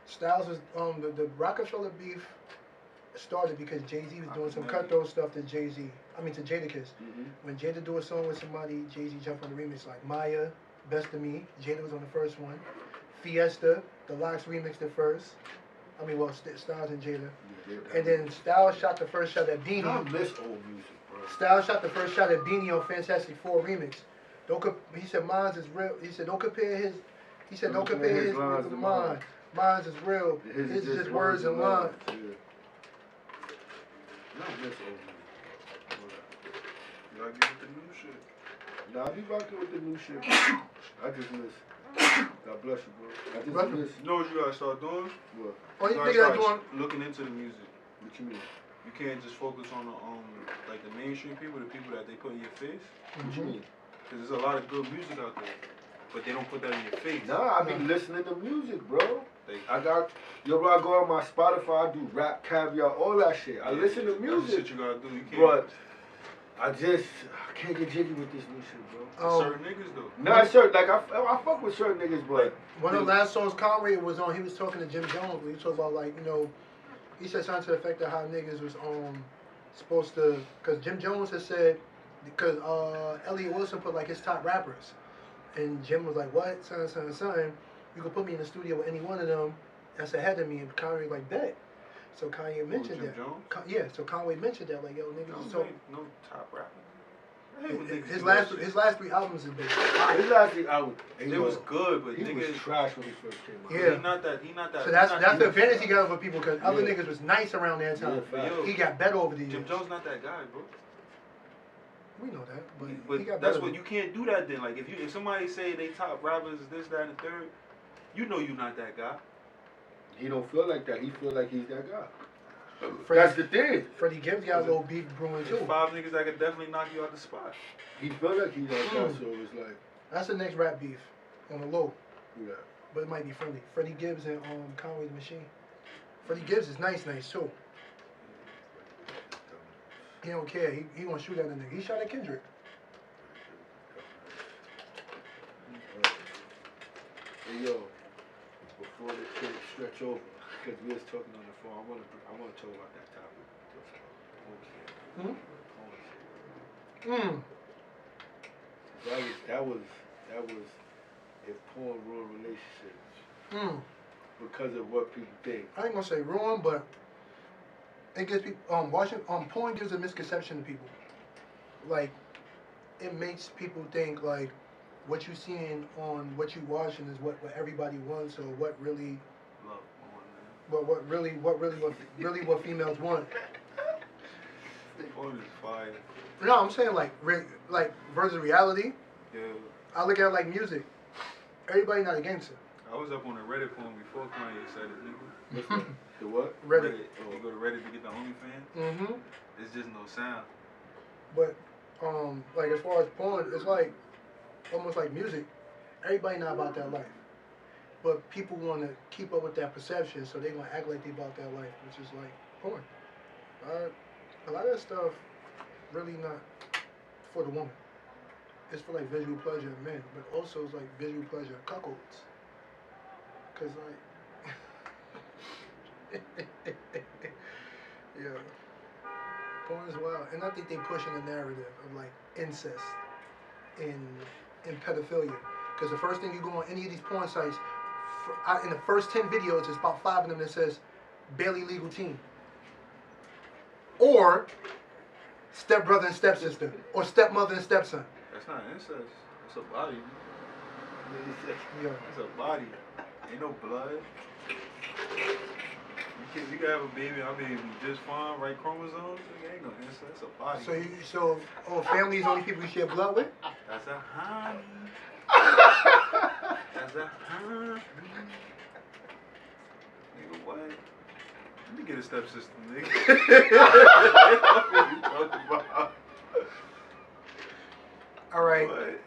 Styles was the Rockefeller beef started because Jay-Z was doing some cutthroat stuff to Jay-Z. I mean to Jadakiss. Mm-hmm. When Jada do a song with somebody, Jay-Z jumped on the remix like Maya, Best of Me. Jada was on the first one. Fiesta, the Lox remixed it first. I mean, well, Styles and Jada. And then Styles shot the first shot at Beanie. I miss old music, bro. Styles shot the first shot at Beanie on Fantastic Four remix. He said mine's is real. He said don't compare his. He said don't compare his with mine. Mine's is real. His is just words and lines. Yeah. I miss old music. You gotta get with the new shit. Nah, I be rocking with the new shit. I just miss. God bless you, bro. I just miss. You know what you gotta start doing? What? Oh, you gotta think that's start doing? looking into the music. What you mean? You can't just focus on the like the mainstream people, the people that they put in your face. What you mean? Because there's a lot of good music out there, but they don't put that in your face. Nah, I be listening to music, bro. Like, I bro, I go on my Spotify, I do rap, caviar, all that shit. I listen to That's the music. shit you gotta do. You can't. But I can't get jiggy with this new shit, bro. Certain niggas though. Nah, certain, like, I fuck with certain niggas, but. One of the last songs Kanye was on, he was talking to Jim Jones. He talked about, like, you know, he said something to the effect of how niggas was supposed to, because Jim Jones has said, because Elliot Wilson put like his top rappers, and Jim was like, what, son, you can put me in the studio with any one of them that's ahead of me, and Kanye was like, bet. So Kanye mentioned Jim that. Jones? Yeah, so Kanye mentioned that, like, yo, niggas was talking. No top rapper. His last 3 albums have been His last 3 albums, it was good, but he niggas was trash when he first came out. Yeah. He not that. So that's the advantage he got over people, because other niggas was nice around that time. Yeah, He got better over the years. Jim Jones not that guy, bro. We know that, but he But got that's better. what you can't do that then. Like if somebody say they top rappers is this, that, and the third, you know you not that guy. He don't feel like that. He feel like he's that guy. Freddie, That's the thing. Freddie Gibbs got a little beef brewing too. There's 5 niggas that could definitely knock you out the spot. He feel like he's that guy, so it's like. That's the next rap beef on the low, Yeah. but it might be friendly. Freddie Gibbs and Conway the Machine. Freddie Gibbs is nice too. He don't care. He gonna shoot at a nigga. He shot at Kendrick. Hey yo, before the shit stretch over, because we was talking on the phone. I want to talk about that topic. That was if porn ruined relationships because of what people think. I ain't gonna say ruin, but it gives people watching porn gives a misconception to people. Like it makes people think like what you seeing on what you watching is what everybody wants or what really Love porn, but what females want. porn is fire. No, I'm saying like versus reality. Yeah. I look at it like music. Everybody not a gangster. I was up on the Reddit porn before Kanye said it, nigga. The what? Reddit. You go to Reddit to get the OnlyFans. Mm-hmm. It's just no sound. But like as far as porn, it's like almost like music. Everybody not about that life. But people want to keep up with that perception, so they gonna act like they about that life, which is like porn. A lot of that stuff really not for the woman. It's for like visual pleasure of men, but also it's like visual pleasure of cuckolds. Cause like, yeah, porn is wild, and I think they pushing the narrative of like incest and pedophilia. Cause the first thing you go on any of these porn sites, in the first 10 videos, there's about 5 of them that says barely legal teen, or stepbrother and stepsister, or stepmother and stepson. That's not incest. That's a body. Yeah. That's a body. Ain't no blood. You can have a baby. Our baby just fine. Right chromosomes. Ain't no incest. That's a body. Family is the only people you share blood with. That's a honey. That's a honey. Nigga, what? Let me get a stepsister, nigga. What are you talking about? All right. What?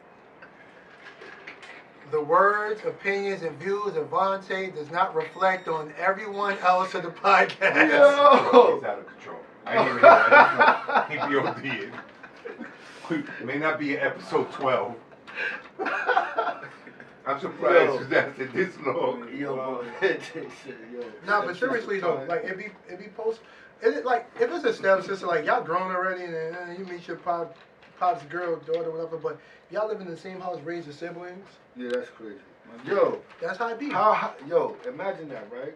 The words, opinions, and views of Vontae does not reflect on everyone else of the podcast. Yo! He's out of control. I didn't even hear that. He BOD'd. It may not be episode 12. I'm surprised it's lasted this long. Yo, Nah, but seriously though, like it be post. Like if it's a stepsister, like y'all grown already, and you meet your pop's girl, daughter, whatever. But y'all live in the same house, raise your siblings. Yeah, that's crazy. Yo, that's how it be. Yo, imagine that, right?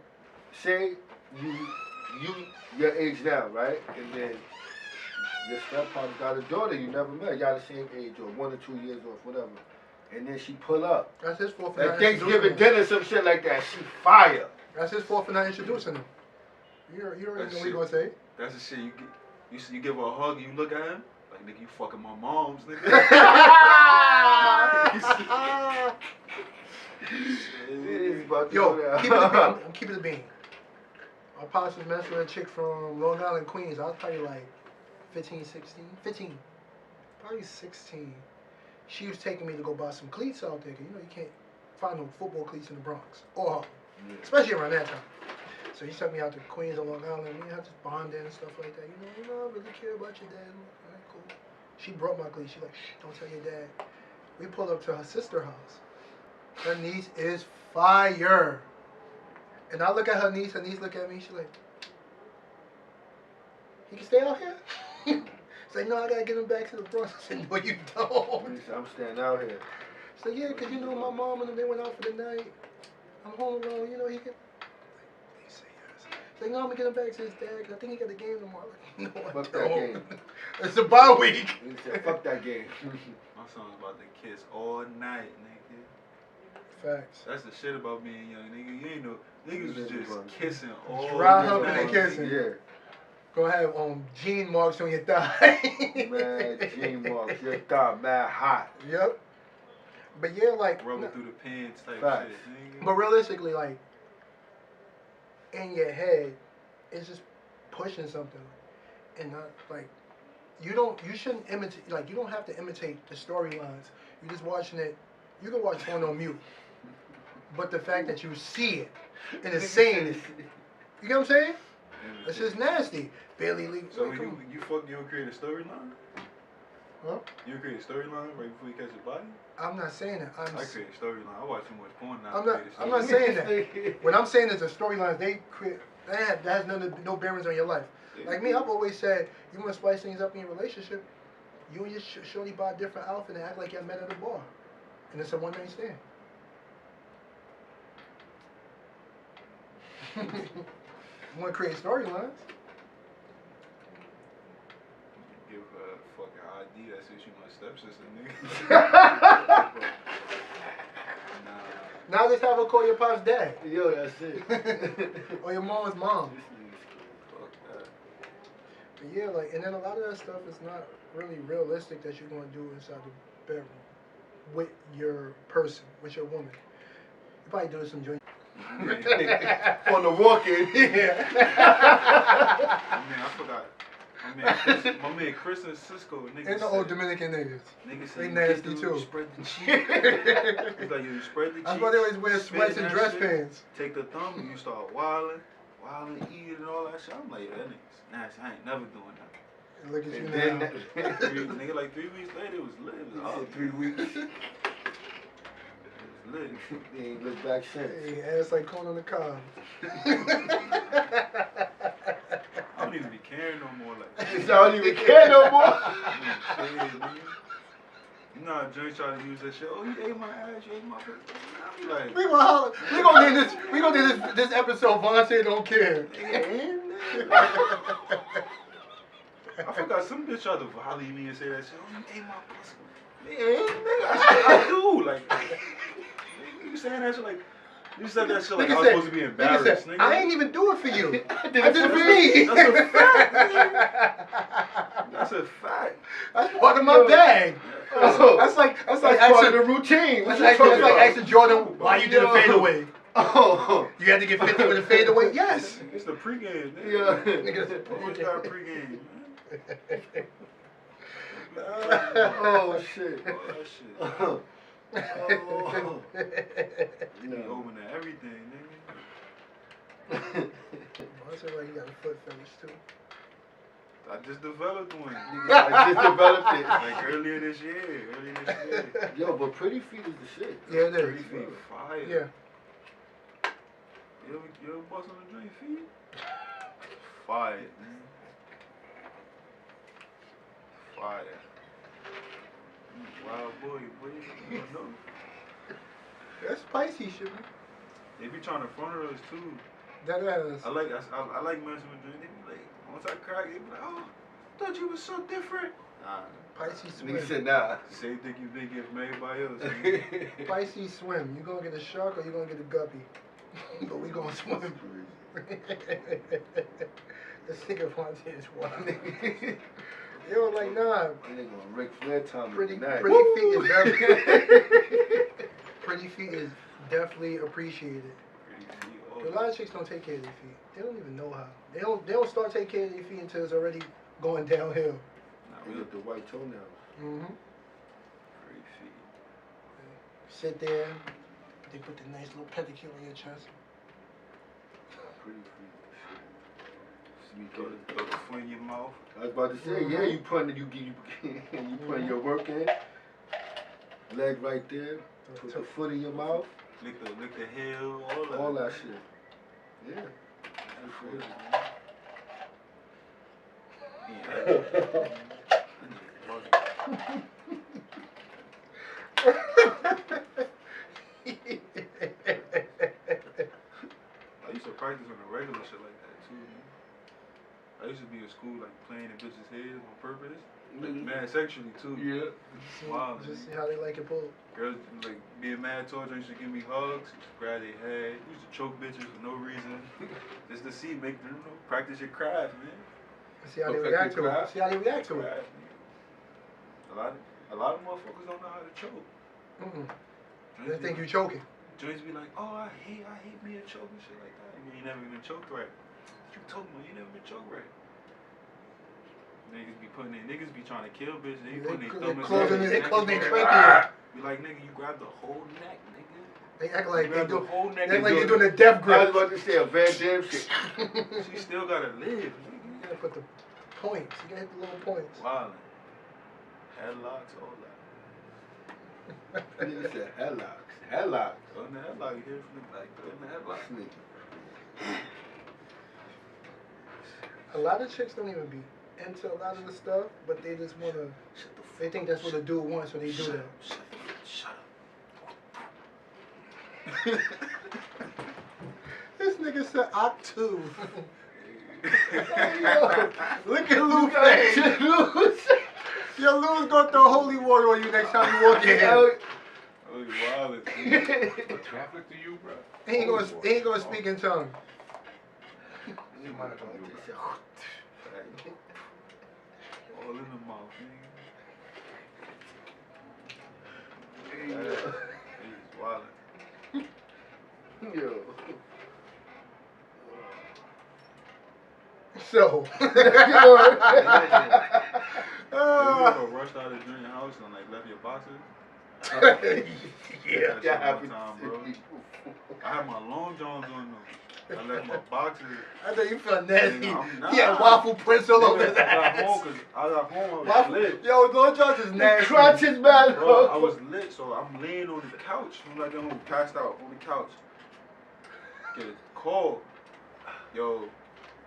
Say your age now, right? And then your stepfather got a daughter you never met. Y'all the same age, or 1 or 2 years off, whatever. And then she pull up. That's his fault for like not Thanksgiving dinner, some shit like that. She fire. That's his fault for not introducing him. You already know what he gonna say. That's the shit you get. You give her a hug and you look at him like, nigga, you fucking my mom's, nigga. Yo, I'm keeping it being. My pops was messing with a chick from Long Island, Queens. I was probably like 15, 16. Probably 16. She was taking me to go buy some cleats out there. You know, you can't find no football cleats in the Bronx or Harlem, especially around that time. So he took me out to Queens and Long Island. We had this bonding and stuff like that. You know, I really care about your dad. All right, cool. She brought my cleats. She's like, shh, don't tell your dad. We pulled up to her sister's house. Her niece is fire. And I look at her niece look at me, she's like, he can stay out here? She's like, no, I gotta get him back to the Bronx. I said, no, you don't. I'm staying out here. She's like, yeah, because you know my mom and them, they went out for the night. I'm home alone, you know, he can. He say yes. She's like, no, I'm gonna get him back to his dad, because I think he got a game tomorrow. I'm like, no, I fuck don't. That game. It's a bye week. He said, fuck that game. My son's about to kiss all night, nigga. Facts. That's the shit about being young, nigga. You ain't know, niggas was just kissing all Dry night. humping and kissing. Yeah. Gonna have gene marks on your thigh. Man, gene marks. Your thigh mad hot. Yep. But yeah, like rubbing through the pants type facts. shit, nigga. But realistically, like in your head, it's just pushing something, and not like you shouldn't imitate. Like you don't have to imitate the storylines. You're just watching it. You can watch porn on mute. But the fact that you see it in a scene, you know what I'm saying? It's just nasty. Barely legal. So when you don't create a storyline? Huh? You create a storyline right before you catch a body? I'm not saying that. I create a storyline. I watch too much porn now. I'm not saying that. What I'm saying is the storylines they create. That has no bearings on your life. Like me, I've always said, you want to spice things up in your relationship, you and your shorty buy a different outfit and act like y'all met at a bar. And it's a one-night stand. You want to create storylines? Give her a fucking ID that says she my stepsister, nigga. Nah. Now just have her call your pop's dad. Yo, that's it. Or your mom's mom. Fuck that. But yeah, like, and then a lot of that stuff is not really realistic that you're going to do inside the bedroom with your person, with your woman. You probably do some joint. On the walk-in. Yeah. I forgot. My man Chris and Cisco, niggas. And the old Dominican niggas. Niggas They say nasty you too. spread the cheek. It's like you spread the cheek. That's why they always wear spin sweats and that dress shit, pants. Take the thumb and you start wilding, eating and all that shit. I'm like, that nigga's nasty. I ain't never doing that. And look at you And now. then Nigga, like 3 weeks later, it was lit. It was he up. said 3 weeks. It was lit. They ain't looked back since. Hey, ass like corn on the cob. I don't even be caring no more. Like, I don't even care no more. You know how Johnny try to use that shit. Oh, you ate my ass, you ate my pussy. I be like, we gonna name this episode Vontae Don't Care. I forgot some bitch tried to volley me and say that shit. Oh, you ate my pussy. Nigga, I do. Like, you saying that shit like, you said that shit like I was supposed to be embarrassed, nigga. I ain't even do it for you. I I did it for me. That's a fact, nigga. That's a fact. That's part of my bag. Oh, That's like part of the asking, routine. that's What like, you that's talking like about? asking Jordan why you did a fadeaway. Oh. You had to get 50 with a fadeaway? Yes. It's the pregame, nigga. Yeah. Nigga, Always got a pregame, Oh, shit. man. Oh, that shit. Oh. You be open to everything, nigga. I said like you got a foot fetish too. I just developed one. I just developed it. Like earlier this year. Yo, but pretty feet is the shit. Yeah, it Pretty is. feet fire. Yeah. You ever bust on the joint feet? Fire, man. Fire. Wild boy, you don't know. That's spicy shit, man. They be trying to front of us too. That is. I like messing with joints. They be like, once I crack, they be like, oh, thought you was so different. Nah. Pisces Nigga swim. said nah. Same thing you think if made by us. Pisces swim. You gonna get a shark or you gonna get a guppy? But we gonna swim. This nigga wants his one. Yo, like nah. Nigga on Ric Flair time. Pretty tonight. feet is very. Pretty feet is definitely appreciated. A lot of chicks don't take care of their feet. They don't even know how. They don't start taking care of their feet until it's already going downhill. They got the white toenails. Mm-hmm. Pretty feet. Sit there. They put the nice little pedicure on your chest. Pretty feet. Throw the foot in your mouth. I was about to say, yeah, you putting you putting your work in. Leg right there. Put the foot in your mouth. Lick the heel, All that shit. Yeah. I used to practice on a regular shit like that too, man. I used to be in school like playing in bitches' heads on purpose. Mad sexually too. Yeah. Wow. Just see how they like it pulled. Girls like being mad towards her, used to give me hugs, used to grab their head, used to choke bitches for no reason. Just to see, make them practice your craft, man. See how they react to it. See how they react to it. Craft, man. A lot of motherfuckers don't know how to choke. They think you choking. Joyce be like, oh, I hate me a choke and shit like that. You ain't never been choked right. You told me you never been choked right. Niggas be trying to kill bitches. They putting their thumb closing their trachea. Be like, nigga, you grab the whole neck, nigga. They act like they do. They act like you're doing a death grip. I was about to say a Van Damme shit. She still gotta live. You gotta put the points. You gotta hit the little points. Wildin'. Headlocks, all that. Nigga said headlocks. Headlocks. So in the headlock, you hear from the back, in the headlock. This A lot of chicks don't even be into a lot of the stuff, but they just wanna. They think that's what a dude wants, so they do that. Shut up. This nigga said Oct 2. Yo, look at Lou face. Yo, Lou's gonna throw holy water on you next time you walk in. Oh, you wildin'. What traffic to you, bro? He ain't gonna speak in tongue. All in the mouth, nigga. Yo. He's wildin'. Yo. So. You ever rushed out of your house and like left your boxes? Yeah. That happened one time, bro. I had my long johns on though. I left my boxes. I know you felt nasty. Nah. He had waffle prints all over his I got ass. home, I was lit. Yo, Lord Jones is nasty. Crunches, man. Bro, I was lit, so I'm laying on the couch. I'm like, I'm passed out on the couch. Get a call. Yo,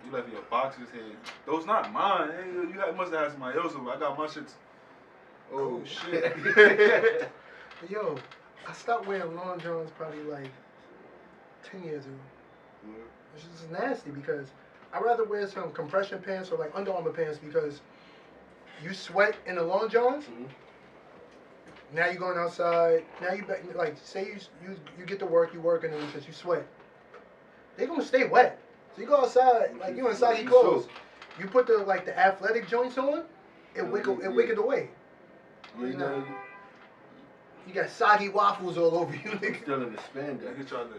you left your boxes here. Those not mine. Hey, you must have had somebody else over. I got my shit. Oh, shit. Yo, I stopped wearing long johns probably like 10 years ago. Which is nasty because I'd rather wear some compression pants or like Under Armour pants because you sweat in the long johns. Mhm. Now you're going outside. Now you back, like say you get to work, you working and because you sweat. They're gonna stay wet. So you go outside, like you in saggy clothes. You put the athletic joints on, it wiggled away. You know, You got soggy waffles all over you, nigga. still in the spandex. Nigga tried to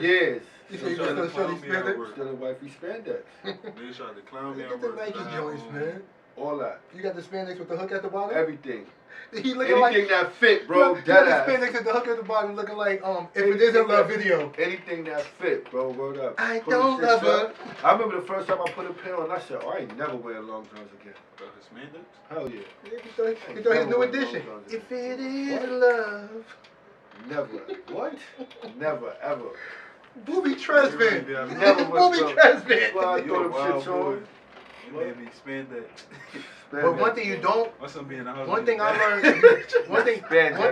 Yes. You say you tried to still clown shorty me at spandex? work. Still in wifey spandex. Nigga tried to clown me Look at at the work. Nike joints, man. All that. You got the spandex with the hook at the bottom? Everything. He looking Anything like that fit, bro. you got Dead the ass. spandex with the hook at the bottom looking like If It Isn't Love video. Anything that fit, bro. Word up. I Put don't the love shit her. up. I remember the first time I put a pin on, I said, oh, I ain't never wearing long johns again. Bro, the spandex? Hell yeah. You thought his new edition. If it is love. Never. What? Never, ever. Booby Tresvant. Never was, Booby bro. Tresvant. Well, I You throw a them wild shits boy. on. You made me spandex. But one thing you don't, What's up being in the house? one thing I learned, one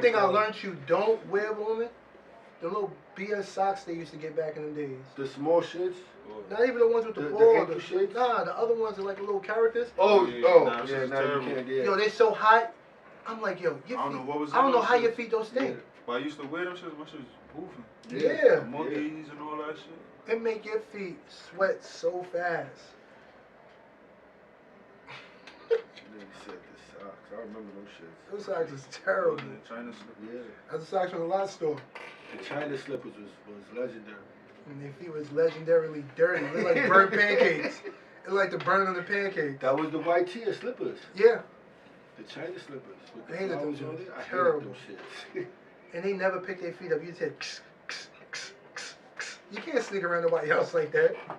thing I learned you don't wear, woman, the little BS socks they used to get back in the days. The small shits. Not even the ones with the The ball. ankle shades? Nah, the other ones are like little characters. Oh, Yeah, oh, nah, yeah, shit's now you terrible. can't get Yo, they so hot. I'm like, yo, your I don't feet. know what was I don't in know those how your shits. feet don't stink. But I used to wear them shits, my shit was boofing. Yeah. Monkeys and all that shit. It make your feet sweat so fast. Nigga said the socks. I remember those shits. Those socks is terrible. China slip. Yeah. That's the socks from the lot store. The China slippers was legendary. And their feet was legendarily dirty. They look like burnt pancakes. It like the burn on the pancake. That was the white tier slippers. Yeah. The China slippers. With the I hated them flowers on shits. it. I hated Terrible. them shits. And they never pick their feet up. You just said, you can't sneak around nobody else like that. I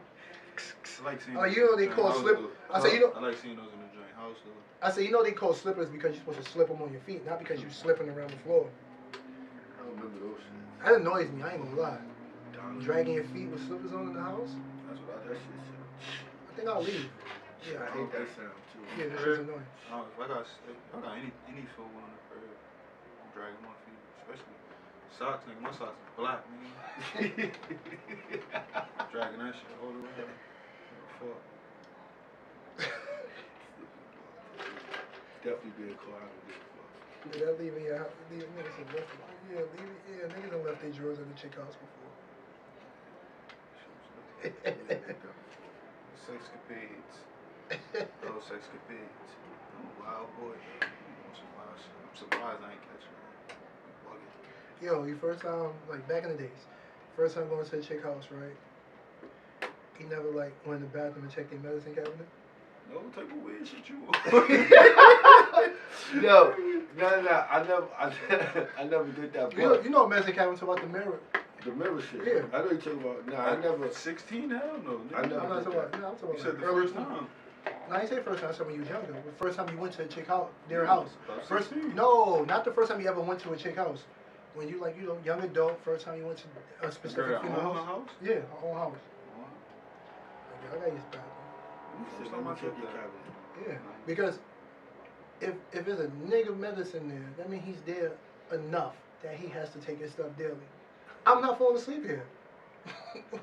like seeing Oh, those you know in they the call joint slip. house, I say, you know. though. I like seeing those in the joint house though. I say, you know they call slippers because you're supposed to slip them on your feet, not because you're slipping around the floor. I remember those shits. That annoys me. I ain't gonna lie. Dragging your feet with slippers on in the house. That's what that shit said. I think I'll leave. Yeah, I hate that sound too. Yeah, that shit's annoying. If I got any foot on the curb, I'm dragging my feet, especially socks, nigga. My socks is black, nigga. Dragging that shit all the way down. Fuck. Definitely being cool. I don't give a fuck. Yeah, that leaving your house. Niggas have left. Yeah, niggas have left their drawers at the chick house before. Sexcapades. Those sexcapades. I'm a wild boy. I'm some wild shit. I'm surprised I ain't catching that. Bugging. Yo, your first time, like back in the days, first time going to a chick house, right? You never like went in the bathroom and checked their medicine cabinet? No type of weird shit you want. No. I never did that. You know medicine cabinet about the mirror. The mirror shit. Yeah. I know you talking about. Nah, I never. 16? Hell no. Nigga. I never I'm not did talking about. that. No, I'm talking You about said the early first time. No, I didn't say first time. I said when you was younger. The first time you went to a chick house, their house. About First, 16. no, not the first time you ever went to a chick house. When you like, young adult, first time you went to a specific Girl, female own house. house? Yeah, her own house. Wow. Like, I got used to that. First Let time me I check did your that. cabinet. Yeah, because if there's a nigga medicine there, that means he's there enough that he has to take his stuff daily. I'm not falling asleep here.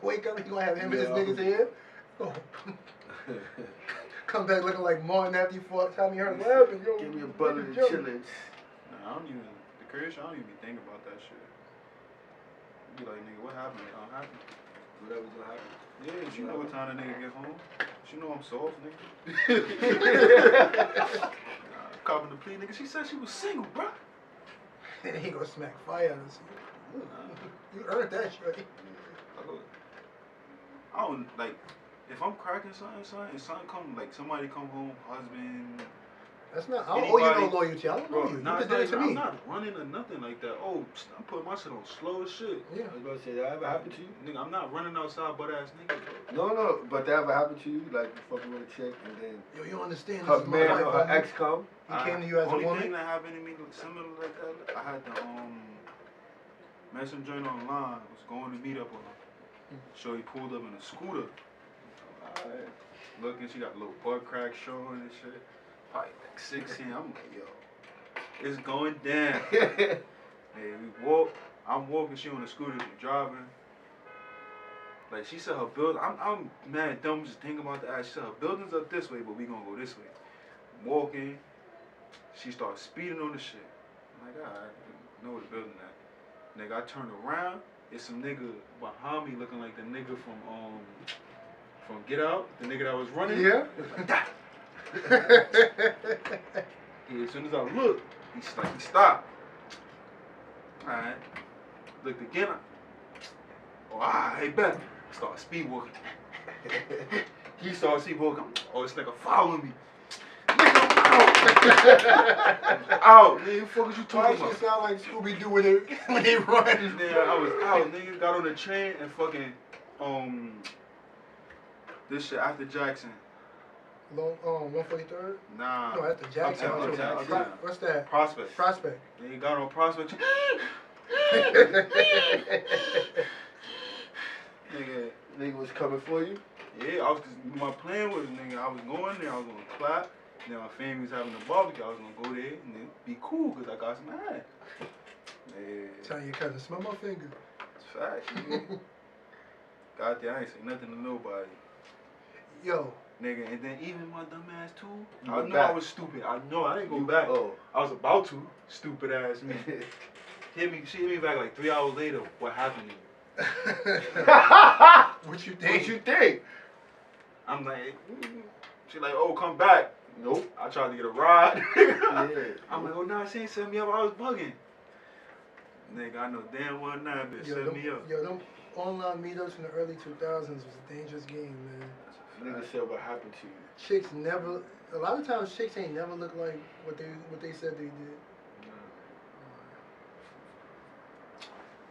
Wake up, you gonna have him and his niggas here? Oh. Come back looking like Martin after you fought Tommy Hearn. What happened? Yo, Give me a butter and Joe. chillings. Nah, I don't even, the career shit, I don't even be thinking about that shit. Be like, nigga, what happened? It don't happen. Whatever's gonna happen. Yeah, you know what time the nigga get home. You know I'm soft, nigga. Copping the plea, nigga. She said she was single, bruh. And he gonna smack fire out of you. You earned that, shorty. I don't, like, if I'm cracking something, and something come, like, somebody come home, husband. That's not. I don't owe you no Anybody- loyalty. I don't know you. Nah, You it's did not it to even, I'm me. not running or nothing like that. Oh, I'm putting my shit on slow as shit. Yeah. I was gonna say, that ever happened to you? Nigga, I'm not running outside butt ass nigga, bro. No, but that ever happened to you? Like, you fucking with a chick and then Yo, you understand? her This is my man wife, or her homie. ex come? He came to you as a only woman. thing that happened to me similar like that, I had to met some joint online, was going to meet up with her. So he pulled up in a scooter. Alright. Looking, she got a little butt crack showing and shit. Probably like 16. I'm like, yo, it's going down. Hey, we walk. I'm walking, she on the scooter, she driving. Like she said her building, I'm mad dumb just thinking about that. She said her building's up this way, but we gonna go this way. Walking, she starts speeding on the shit. I'm like, alright, I know where the building at. Nigga, I turn around, it's some nigga behind me looking like the nigga from Get Out, the nigga that was running. Yeah. Like that. Yeah, as soon as I look, he stopped. Alright. Looked again. Hey, bet. Start speed walking. He started speed walking. Oh, this nigga following me. Nigga, I'm out. Out, nigga. Fuck is you Why talking should about? sound like Scooby Doo when they run? Nigga, I was out, nigga. Got on the train and fucking this shit after Jackson. Long 143rd? Nah. No, after Jackson. Uptown. What's that? Prospect. Prospect. Nigga got on Prospect. Nigga was coming for you? Yeah, I was just, my plan was, nigga, I was going there, I was gonna clap. Then my family was having a barbecue, I was gonna go there and then be cool, cause I got some ass. Yeah. Tell your cousin, smell my finger. It's facts, nigga. Got there, I ain't say nothing to nobody. Yo. Nigga, and then even my dumb ass too. You I went know back. I was stupid. I know I didn't go back. Oh. I was about to. Stupid ass me. She hit me back like 3 hours later. What happened to you? What you think? What you think? I'm like, she like, oh, come back. Nope. I tried to get a ride. Yeah. I'm like, oh, nah, she ain't set me up. I was bugging. Nigga, I know damn well now, bitch, set me up. Yo, them online meetups in the early 2000s was a dangerous game, man. Nigga said what happened to you. Chicks never. A lot of times, chicks ain't never look like what they said they did.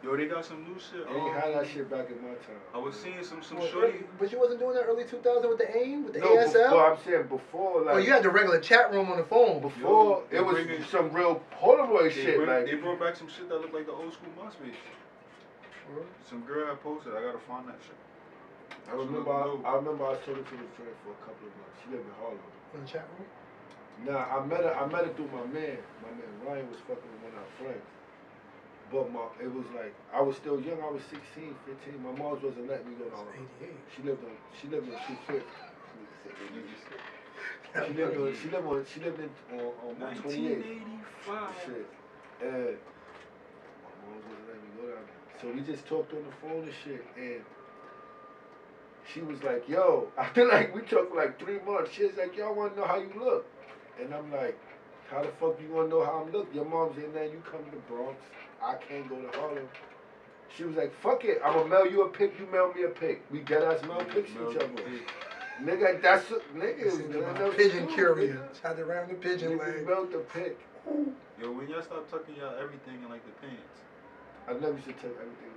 Yo, they got some new shit. They ain't had that shit back in my time. I was seeing some Well, shorty. but you wasn't doing that early 2000s with the AIM, with the No, ASL. before, I'm saying before, like. Oh, you had the regular chat room on the phone. Before, Yo, it was bringing- some real Polaroid shit, like. They brought back some shit that looked like the old school MySpace. Some girl had posted. I gotta find that shit. I remember I was talking to this friend for a couple of months. She lived in Harlem. In the chat room. Nah, I met her through my man. My man Ryan was fucking with one of our friends. But it was like, I was still young, I was 16, 15. My mom wasn't letting me go to Harlem. 88. She lived on 250. She lived on 128. 1985. Shit. And my mom wasn't letting me go down there. So we just talked on the phone and shit, and she was like, yo, after like, we talked for like 3 months, she was like, yo, I wanna know how you look. And I'm like, how the fuck you wanna know how I look? Your mom's in there, you come to the Bronx, I can't go to Harlem. She was like, fuck it, I'ma mail you a pic, you mail me a pic. We dead ass mail pics to each other. Nigga, that's nigga. Pigeon carrier. Had to round the pigeon Niggas leg. mailed the pic. Yo, when y'all stop tucking y'all everything in like the pants, I never used to take everything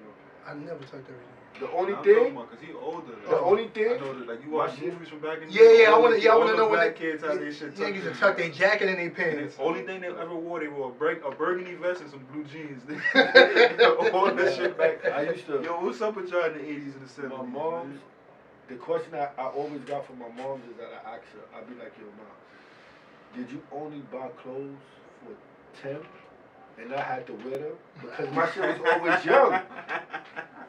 on. I never tucked everything. The only I'm thing, talking about 'cause he older. the only I thing, know that, like you my watch shit- movies from back in the Yeah, day. I all wanna the know when black they kids how they shit niggas tucked to in. tuck their jacket in their And pants. the only thing they ever wore, they wore a burgundy vest and some blue jeans. All that shit back. I used to. Yo, what's up with y'all in the 80s and the 70s? My mom's, the question I always got from my mom's is that I ask her, I'd be like, yo, mom, did you only buy clothes for 10 and I had to wear them? Because my shit was always young.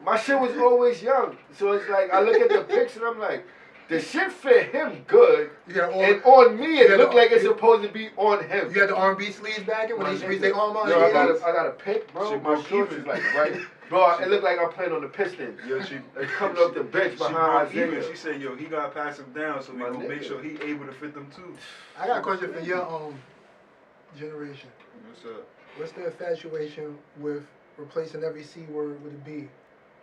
My shit was always young. So it's like, I look at the pics and I'm like, the shit fit him good. And on me, it looked like it's supposed to be on him. You had the R&B sleeves back in when they squeezed their arm out? Yo, I got a pic, bro. Shit My broke shorts even. is like right. Bro, it looked like I'm playing on the Pistons. Yo, she coming up the bench she behind broke even. Isaiah. She said, yo, he gotta pass him down so we My gonna make nigga. sure he able to fit them too. I got a question for your generation. What's up? What's the infatuation with replacing every C word with a B?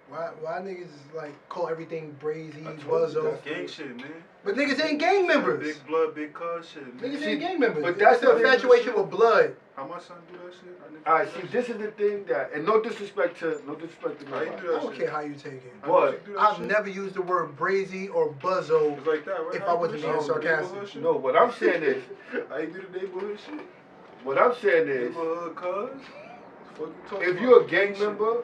Why niggas like call everything brazy, I told you buzzo? that's Gang shit, man. But niggas ain't gang members. Big blood, big cuz shit, man. Niggas See, ain't gang members. but That's that's the the infatuation with blood. How my son do that shit? I didn't Alright, do see, that this is the thing that, and no disrespect to How you nobody. do I that don't shit? care how you take it. shit. But How you do that I've shit? never used the word brazy or buzzo. It's like that, right? If How I you do wasn't the being shit? sarcastic. Neighborhood shit? No, what I'm saying is, How you do the neighborhood shit? what I'm saying is, Neighborhood cuz? Fuck you talking if about? you're a gang Shit. member,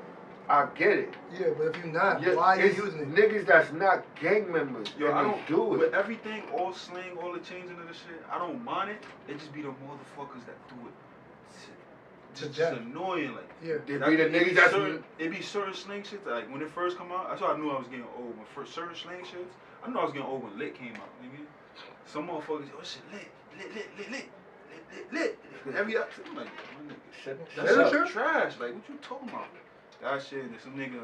I get it. Yeah, but if you're not, Yeah, why are you it's using it? niggas that's not gang members, Yo, and I they don't do With it. everything, all slang, all the changing of the shit, I don't mind it. It just be the motherfuckers that do it. To Just death. annoying, like. Yeah. They be the niggas that's It be certain slang shit that, like when it first come out. That's why I knew I was getting old. When first certain slang shits, I knew I was getting old when lit came out. Nigga, some motherfuckers, oh shit, lit. Every up, I'm like, my nigga, Shut that up. shit trash. Like, what you talking about? That shit, and some nigga,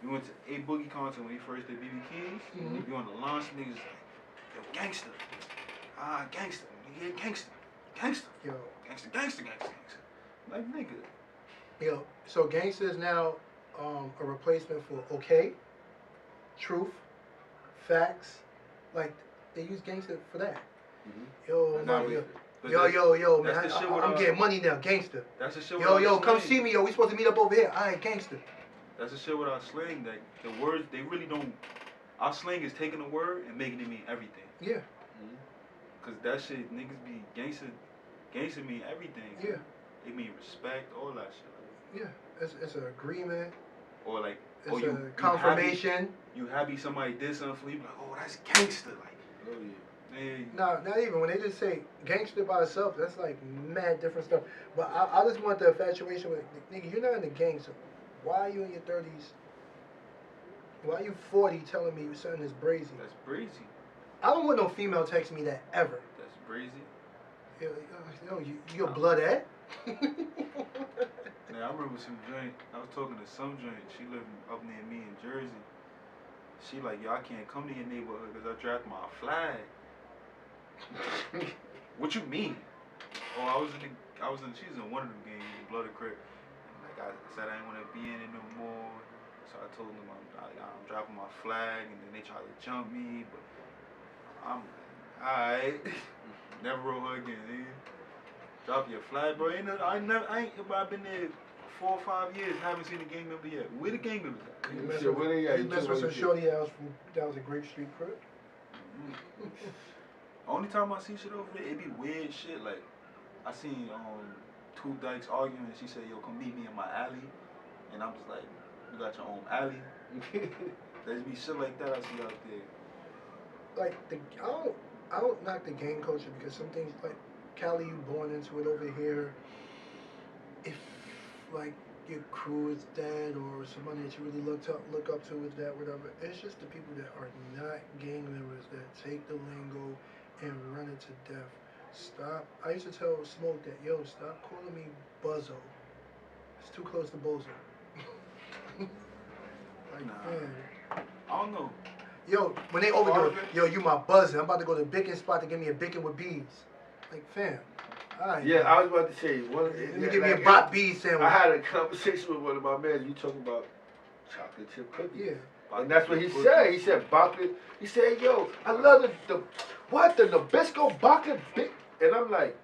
we went to A Boogie concert when he first did BB Kings. Mhm. We on the launch, niggas like, yo, gangster. Gangster. Nigga, gangster. Yo, Gangster. Like, nigga. yo. So gangster is now a replacement for okay, truth, facts. Like they use gangster for that. Yo, Nah, man, but yo, man. that's the shit I'm with, getting money now, gangster. That's the shit Yo, with our come slang. see me, yo. We supposed to meet up over here. Alright, gangster. That's the shit with our slang. That the words, they really don't. Our slang is taking a word and making it mean everything. Yeah, Cause that shit, niggas be gangster. Gangster mean everything. yeah, It mean respect, all that shit. yeah. It's an agreement. Or like, It's oh, you a confirmation. You happy somebody did something for you? Be like, oh, that's gangster. Like, Oh, yeah. man. No, not even. When they just say gangster by itself, that's like mad different stuff. But I just want the infatuation with, nigga, you're not in the gang, so why are you in your 30s? Why are you 40 telling me something is brazy? That's brazy. I don't want no female texting me that ever. That's brazy. Yo, you a bloodhead? Man, I remember some joint. I was talking to some joint. She lived up near me in Jersey. She like, yo, I can't come to your neighborhood because I dropped my flag. What you mean? Oh, she's in one of them games, Blood of Crip. Like I said, I didn't want to be in it no more. So I told them I'm dropping my flag, and then they tried to jump me, but I'm alright. Never wrote her again. Nigga. Drop your flag, bro. I've been there 4 or 5 years, haven't seen a gang member yet. Where the gang members at? You Shit, where they at? you You mess took with some one shorty else that was a Grape Street crib. Only time I see shit over there, it be weird shit. Like I seen two dykes arguing, and she said, "Yo, come meet me in my alley," and I'm just like, "You got your own alley?" There's be shit like that I see out there. Like I don't knock the gang culture because some things like Cali, you born into it over here. If like your crew is dead or somebody that you really look up to is dead, whatever. It's just the people that are not gang members that take the lingo and run it to death. Stop. I used to tell Smoke that, yo, stop calling me Buzzo. It's too close to Bozo. Like, Nah. man. I don't know. Yo, when they overdo it, yo, you my buzzer. I'm about to go to the Bacon spot to get me a bacon with bees. Like, fam. Alright. Yeah, I was about to say, Let me give me a bot bee sandwich. I had a conversation with one of my men. You talking about chocolate chip cookies? Yeah. And that's what he said. He said, Baka. He said, yo, I love the Nabisco Baka big. And I'm like,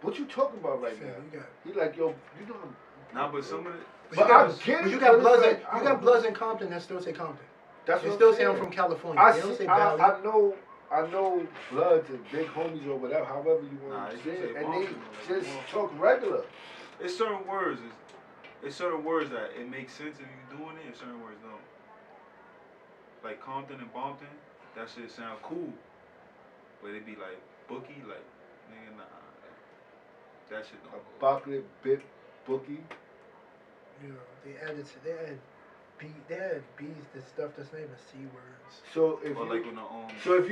what you talking about right Fam, now? you got He like, yo, you know Nah, but some of the. But you I got, get but it, you got but it's bloods. like, I You don't got know. bloods in Compton that still say Compton. That's They what still I'm say I'm saying. from California. I They don't see, say Valley. I know bloods and big homies or whatever, however you Nah, want it's to say just it, a and they Boston, like, just motherfucker. talk regular. It's certain words. It's certain words that it makes sense if you doing it, and certain words don't. Like Compton and Bompton, that shit sound cool, but it be like bookie, like nigga, nah, that shit don't go. Chocolate bit bookie. You know, they added B's the stuff that's not even C words. So if Or you, like when the so if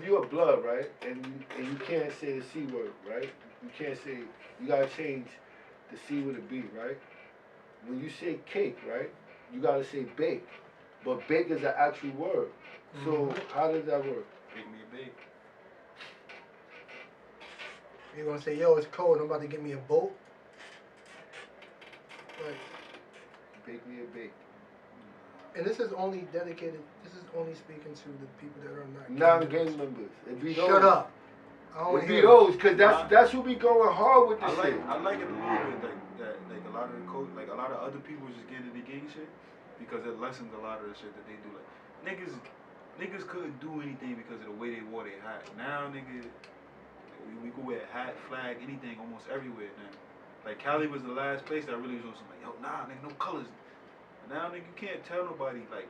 you a blood, right, and you can't say the C word, right? You can't say, you gotta change the C with a B, right? When you say cake, right, you gotta say bake, but bake is an actual word. So how does that work? Big me a big. You're gonna say, yo, it's cold. I'm about to get me a boat. Like, Bake me a bake. and this is only dedicated. This is only speaking to the people that are not Non-gang members. It be those. Shut up. I don't It be hear those, cause that's who be going hard with I this like shit. I like it a little bit like a lot of the like a lot of other people just get into the gang shit because it lessens a lot of the shit that they do. Like niggas couldn't do anything because of the way they wore their hat. Now nigga, we could wear a hat, flag, anything almost everywhere now. Like Cali was the last place that really was on some like, yo, nah, nigga, no colors. Now nigga, you can't tell nobody like,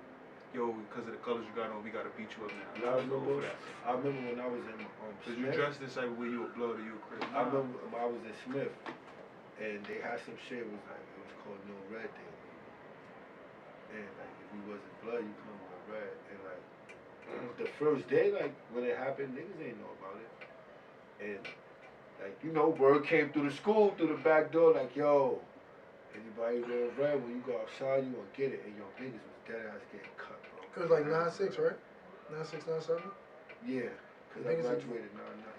yo, because of the colors you got on, we gotta beat you up now. I remember when I was in Cause you Smith. dressed this type of way, you a blood or you a crip. I remember when I was in Smith, and they had some shit. It was called No Red Day, and like if you wasn't blood, you couldn't wear red. And like the first day, like when it happened, niggas ain't know about it. And like word came through the school through the back door, like yo, anybody wearing red when you go outside, you gonna get it. And yo, niggas was dead ass getting cut, bro. It was like 9-6, right? 9-6, 9-7. Yeah, cause I graduated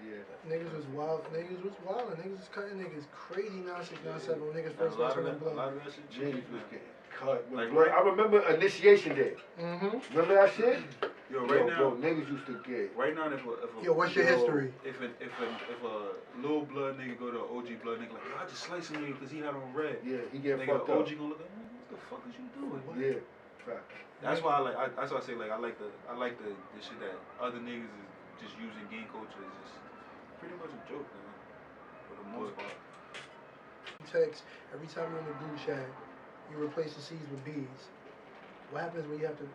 yeah. Niggas was wild. Niggas was wild. Niggas was cutting niggas crazy 9-6, 9-7 when niggas A first lot started of turning that, a lot blood. of that shit Niggas changed was now. getting cut. Like, I remember initiation day. Remember that shit? Yo, right now, bro, niggas used to get. right now, if a Yo, what's your history? If a little blood nigga go to an OG blood nigga like, yo, I just sliced him because he had on red. Yeah, he get Nigga, fucked the up. OG gonna look like, what the fuck is you doing? Yeah, fact. That's why that's why I say like I like the shit that other niggas is just using gang culture is just pretty much a joke, man. For the most part. Text every time you're in the group chat, you replace the C's with B's. What happens when you have to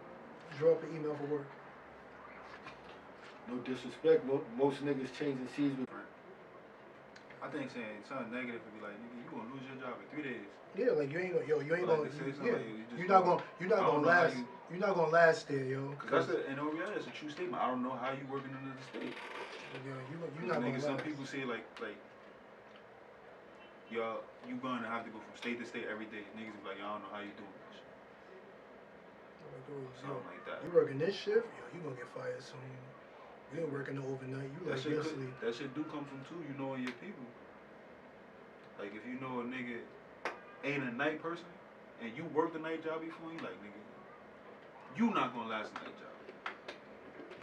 draw up an email for work? No disrespect, most niggas changing C's with. I think saying something negative would be like, nigga, you gonna lose your job in 3 days. Yeah, like you ain't gonna, yo, you ain't Like gonna, they say something yeah, like, you just you're not don't- gonna last, you're not gonna last there, yo. Cause in all reality, that's a true statement. I don't know how you working in another state. Yo, you're not Nigga, gonna some last. people say like, y'all, you gonna have to go from state to state every day. Niggas be like, y'all don't know how you doing this shit. Something like that. You working this shift, yo, you gonna get fired soon. You ain't working no overnight. You like your sleep. That shit do come from too. You knowing your people. Like if you know a nigga ain't a night person and you worked a night job before, you like nigga, you not gonna last a night job.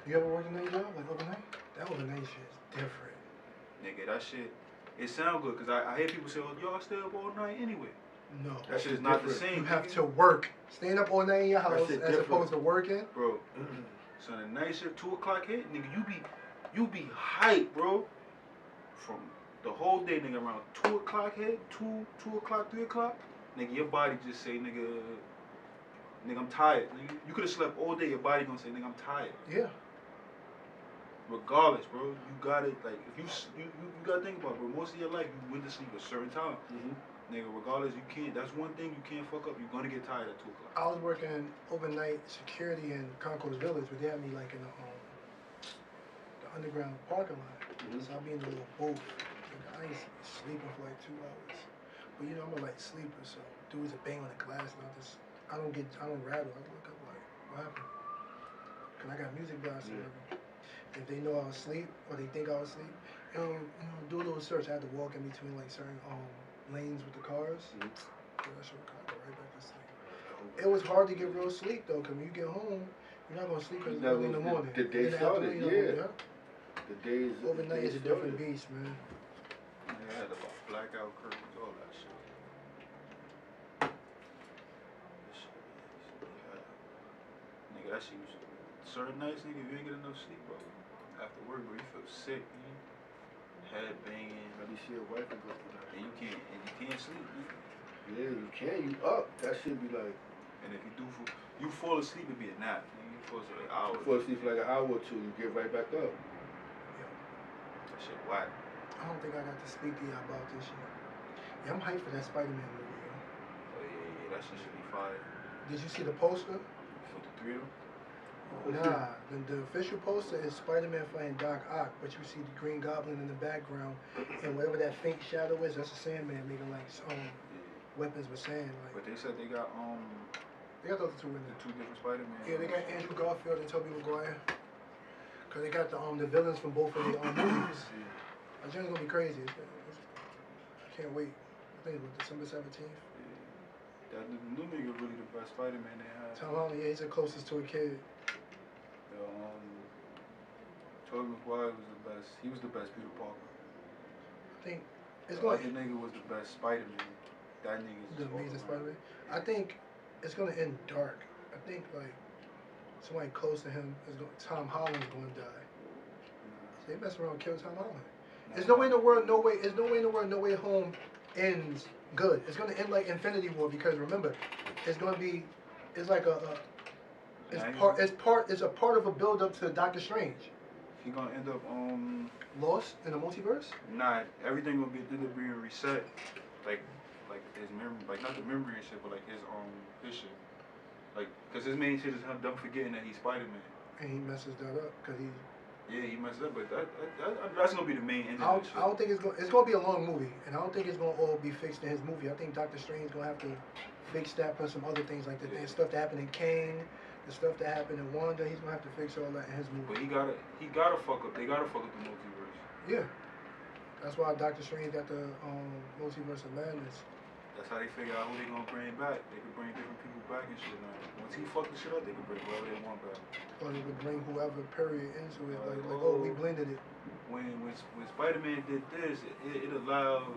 You ever worked a night job like overnight? That overnight shit is different. Nigga, that shit, it sound good because I hear people say, oh, y'all stay up all night anyway. No. That shit is not the same. You have nigga. to work. Staying up all night in your house shit as different. opposed to working. Bro, so the night shift, 2 o'clock hit, nigga, you be hype, bro. From the whole day, nigga, around 2 o'clock hit, 2 o'clock, 3 o'clock, nigga, your body just say, nigga, I'm tired. Nigga, you could have slept all day, your body gonna say, nigga, I'm tired. Yeah. Regardless, bro, you gotta, like, if you gotta think about it, bro, most of your life, you went to sleep at a certain time. Nigga, regardless, you can't, that's one thing you can't fuck up, you're gonna get tired at 2 o'clock. I was working overnight security in Concourse Village, but they had me like in the underground parking lot. So I'll be in the little booth. I ain't sleeping for like 2 hours. But you know, I'm a light sleeper, so dudes are bang on the glass and I don't rattle. I look up like, what happened? Cause I got music blasting. If they know I was asleep or they think I was asleep, do a little search. I had to walk in between like certain lanes with the cars. So that shit would kind of go right back to sleep. It was hard to get real sleep though, cause when you get home, you're not gonna sleep because it's early in the morning. The day started, yeah. The day is overnight is a different beast, man. I had about blackout curtains, all that shit. that shit was certain nights, nigga. If you ain't get enough sleep, bro, after work, bro, you feel sick, man. Head banging. Let me see a wife and go through that. And you can't sleep, man. Yeah, you can. You up. That should be like. And if you fall asleep, it'd be a nap. Nigga. You fall asleep like an hour. You fall asleep for like an hour or two, you get right back up. That shit whack. I don't think I got to speak to y'all about this shit. Yeah, I'm hyped for that Spider-Man movie, yo. Oh yeah, that shit should be fire. Did you see the poster? For the three of them? Nah, the official poster is Spider-Man fighting Doc Ock, but you see the Green Goblin in the background, and whatever that faint shadow is, that's a Sandman making like weapons with sand. Like, But they said they got the other two in the there. two different Spider-Man. Yeah, they got Andrew Garfield and Tobey Maguire. Cause they got the villains from both of the movies. I think it's gonna be crazy. I can't wait. I think it's December 17th. Yeah. That new nigga really the best Spider-Man they had. Tom Holland, yeah, he's the closest to a kid. Tobey Maguire was the best. He was the best Peter Parker. I think it's The going. other nigga was the best Spider-Man. That nigga's The just Amazing all around. Spider-Man. I think it's gonna end dark. I think like somebody close to him is going. Tom Holland's gonna die. So they mess around and kill Tom Holland. There's no way in the world, no way. There's no way in the world, no way home ends good. It's gonna end like Infinity War because remember, it's gonna be. It's like it's a part of a build up to Doctor Strange. He gonna end up Lost in the multiverse? Nah, everything gonna be being reset. Like his memory, like not the memory and shit, but like his shit. Like, cause his main shit is him forgetting that he's Spider-Man. And he messes that up because he. Yeah, he messed up, but that's gonna be the main ending. I don't think it's gonna be a long movie, and I don't think it's gonna all be fixed in his movie. I think Doctor Strange gonna have to fix that plus some other things like that. Yeah. Stuff that happened in Kane, the stuff that happened in Wanda. He's gonna have to fix all that in his movie. But he gotta fuck up. They gotta fuck up the multiverse. Yeah, that's why Doctor Strange got the multiverse of madness. That's how they figure out who they gonna bring back. They could bring different people back and shit now. Once he fuck the shit up, they could bring whoever they want back. Or they would bring whoever period into it. Like oh, we blended it. When Spider-Man did this, it allowed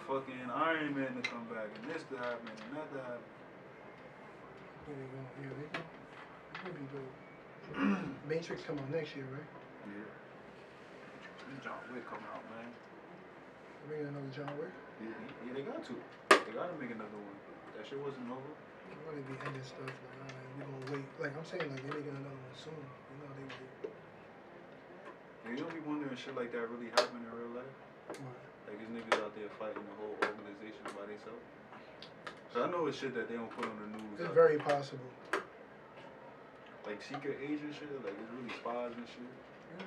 fucking Iron Man to come back and this to happen and that to happen. Yeah, they gonna be dope. Matrix come out next year, right? Yeah. John Wick coming out, man. They making another John Wick. Yeah, they got to. They gotta make another one. That shit wasn't over. They're gonna be ending stuff like, alright, we gonna wait. Like I'm saying, like they're making another one soon. You know they would. Yeah, you don't be wondering shit like that really happened in real life. Like these niggas out there fighting the whole organization by themselves. So I know it's shit that they don't put on the news. It's very possible. Like secret agent shit, like it's really spies and shit. Yeah.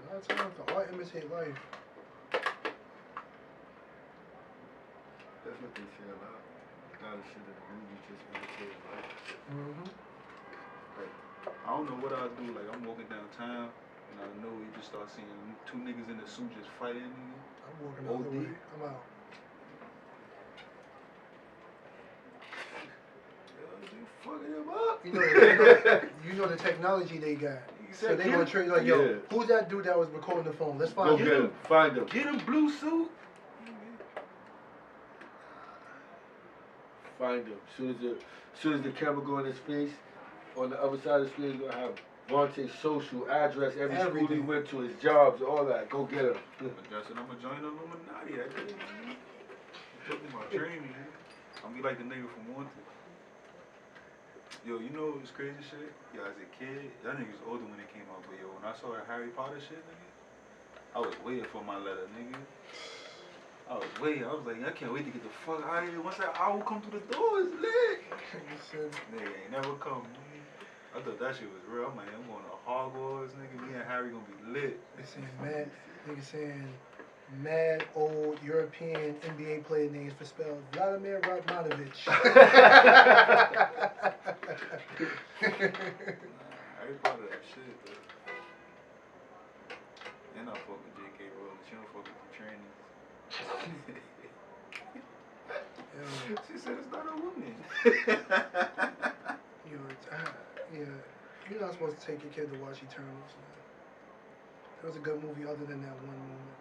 A lot of times the art imitate life. That's what they say a lot. A lot of shit in the movie just imitate life. Mm-hmm. Like, I don't know what I'll do. Like I'm walking downtown and I know you just start seeing two niggas in a suit just fighting. I'm walking the other way. I'm out. You fucking him up. You know the technology they got. You So said they get gonna him. trade like, yo, Yeah. who's that dude that was recording the phone? Let's Go find get him. him. Find him. Get him blue suit. Find him. Soon as the camera go in his face, on the other side of the screen, you're gonna have Vontae's social address, every school he Everything. went to, his jobs, all that. Go get him. I said I'm gonna join the Illuminati. I did. Took me my dream. I'm gonna be like the nigga from Wanted. Yo, you know what's crazy shit? Yo, as a kid, that nigga was older when it came out, but yo, when I saw that Harry Potter shit, nigga, I was waiting for my letter, nigga. I was waiting. I was like, I can't wait to get the fuck out of here. Once that owl come through the door, it's lit. Nigga ain't never come. Nigga. I thought that shit was real. I'm like, I'm going to Hogwarts, nigga. Me and Harry gonna be lit. They saying mad old European NBA player names for spells. Vladimir Radmanovic. Harry Potter that shit, though. And I fuck with J.K. Rowling. She don't fuck with the trannies. She said it's not a woman. You're not supposed to take your kid to watch Eternals. Man. It was a good movie other than that one moment.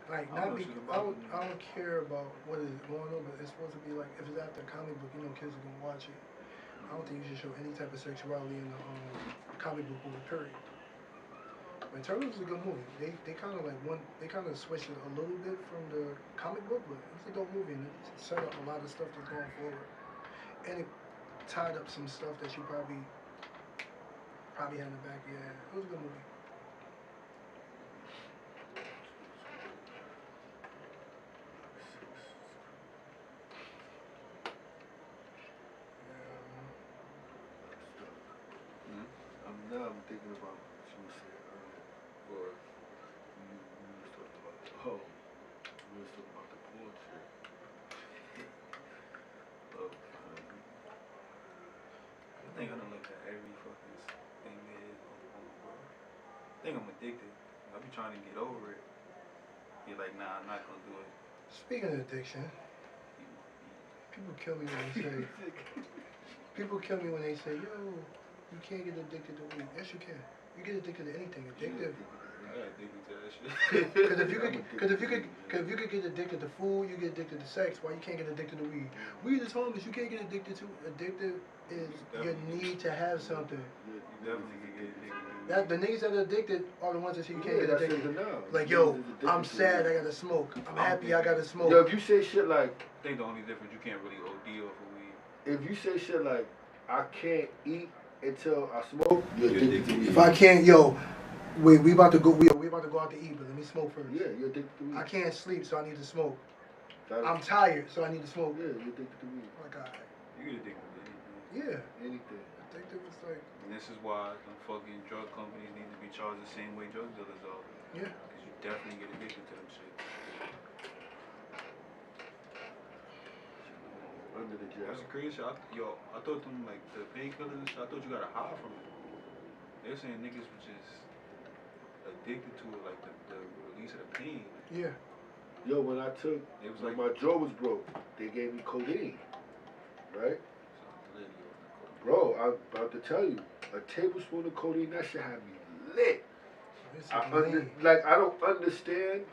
Like, I don't care about what is going on, but it's supposed to be like, if it's after a comic book, you know kids are going to watch it. I don't think you should show any type of sexuality in the comic book movie. Period. But Turtles is a good movie. They kind of like they kind of switched it a little bit from the comic book, but it's a dope movie and it set up a lot of stuff that's going forward. And it tied up some stuff that you probably had in the back of your head. It was a good movie. Now I'm thinking about what you were saying earlier. Or You was talking about you was talking about the porn shit. I think I done looked at every fucking thing there is on the phone, bro. I think I'm addicted. I be trying to get over it. You're like, nah, I'm not gonna do it. Speaking of addiction, people kill me when they say, yo, you can't get addicted to weed. Yes, you can. You get addicted to anything. Addictive. I got addicted to that shit. Because if you could get addicted to food, you get addicted to sex. Why you can't get addicted to weed? Weed is harmless. You can't get addicted to. Addictive is your need to have something. You definitely can get addicted to it. That the niggas that are addicted are the ones that say you can't get that's addicted. enough. Like, yo, I'm sad, I gotta smoke. I'm happy, I gotta smoke. Yo, if you say shit like, I think the only difference, you can't really OD off of weed. if you say shit like, I can't eat until I smoke, you're addicted to weed. If I can't, yo, we about to go out to eat, but let me smoke first. Yeah, you're addicted to weed. I can't sleep, so I need to smoke. I'm tired, so I need to smoke. Yeah, you're addicted to weed. Oh my God. You get addicted to anything. Yeah. Anything. Addictive is like. And this is why the fucking drug companies need to be charged the same way drug dealers are. Yeah. Because you definitely get addicted to them shit. Under the jail. That's the crazy shit. I thought them, like, the painkillers and shit, I thought you got to hide from it. They're saying niggas were just addicted to it, like the release of the pain. Yeah. Yo, when I took, It was when like, my jaw was broke, they gave me codeine, right? Bro, I'm about to tell you, a tablespoon of codeine, that shit had me lit. I don't understand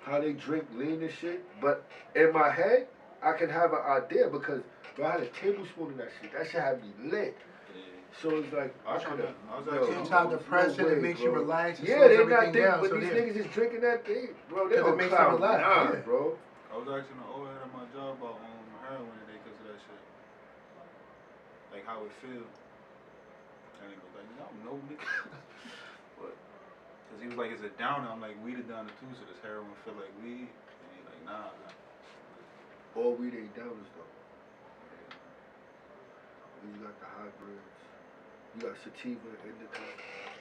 how they drink lean and shit, but in my head, I can have an idea because bro, I had a tablespoon of that shit. That shit had me lit. So it's like, antidepressant, it makes you relax. Yeah, they're not thinking, but these niggas is drinking that thing, bro. They're on cloud nine, bro. I was asking the old head of my job about heroin today because of that shit. Like how it feel. And he was like, no, nigga. But, because he was like, it's a downer. I'm like, weed is downer too, so does heroin feel like weed? And he's like, nah. All weed ain't downers though. You got the hybrids. You got sativa and indica.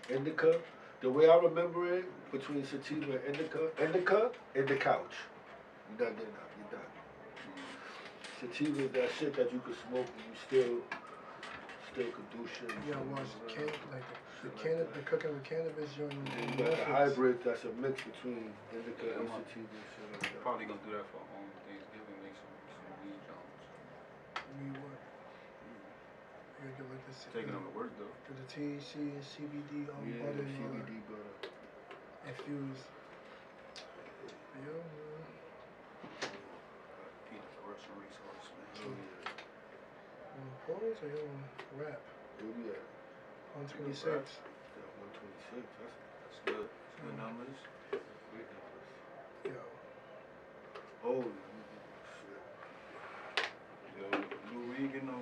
Indica, the way I remember it, between sativa and indica in the couch. You're not getting out. You're done. Sativa is that shit that you could smoke and you still could do shit. Yeah, watch the cooking with cannabis. You got the hybrid that's a mix between indica and sativa and shit like that. Probably gonna do that for Thanksgiving, make some weed joints. Weed what? You gotta get like this. Taking them to work though. Get the THC and CBD on butter and CBD butter. infused. Yo, Peanut Russian resource, man. You want pause or you want rap? Where we at? 126. Yeah, 126. That's good. That's good numbers. Great numbers. Yo. Oh, shit. Yo, Lou, we ain't getting no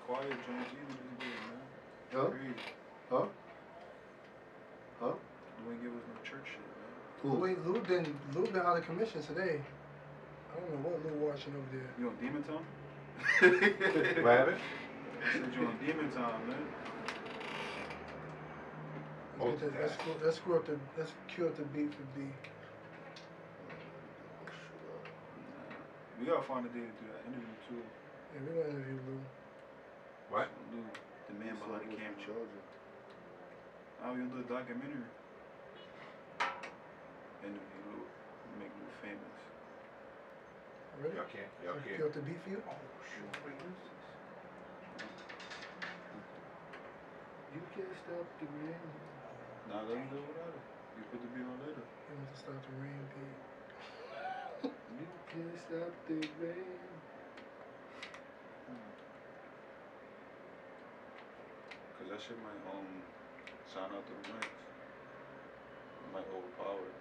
quiet joints either this day, man. Huh? Agreed. Huh? Huh? You ain't give us no church shit, man. Who? Wait, Lou been out of commission today. I don't know what Lou watching over there. You on Demon Time? What happened? I said you on Demon Time, man. Let's cue up the beat for B. We gotta find a day to do that interview too. Yeah, we're gonna interview Lou. What? Lou, the man behind the camera. Charger. Now we gonna do a documentary. Interview Lou, make Lou famous. Ready? Y'all can't. Cue up the beat for you? You can't stop the rain. Nah, let him do it without it. You put the beat on later. You want to start the rain beat. You can't stop the rain. that shit might shine out through the ranks. It might overpower it.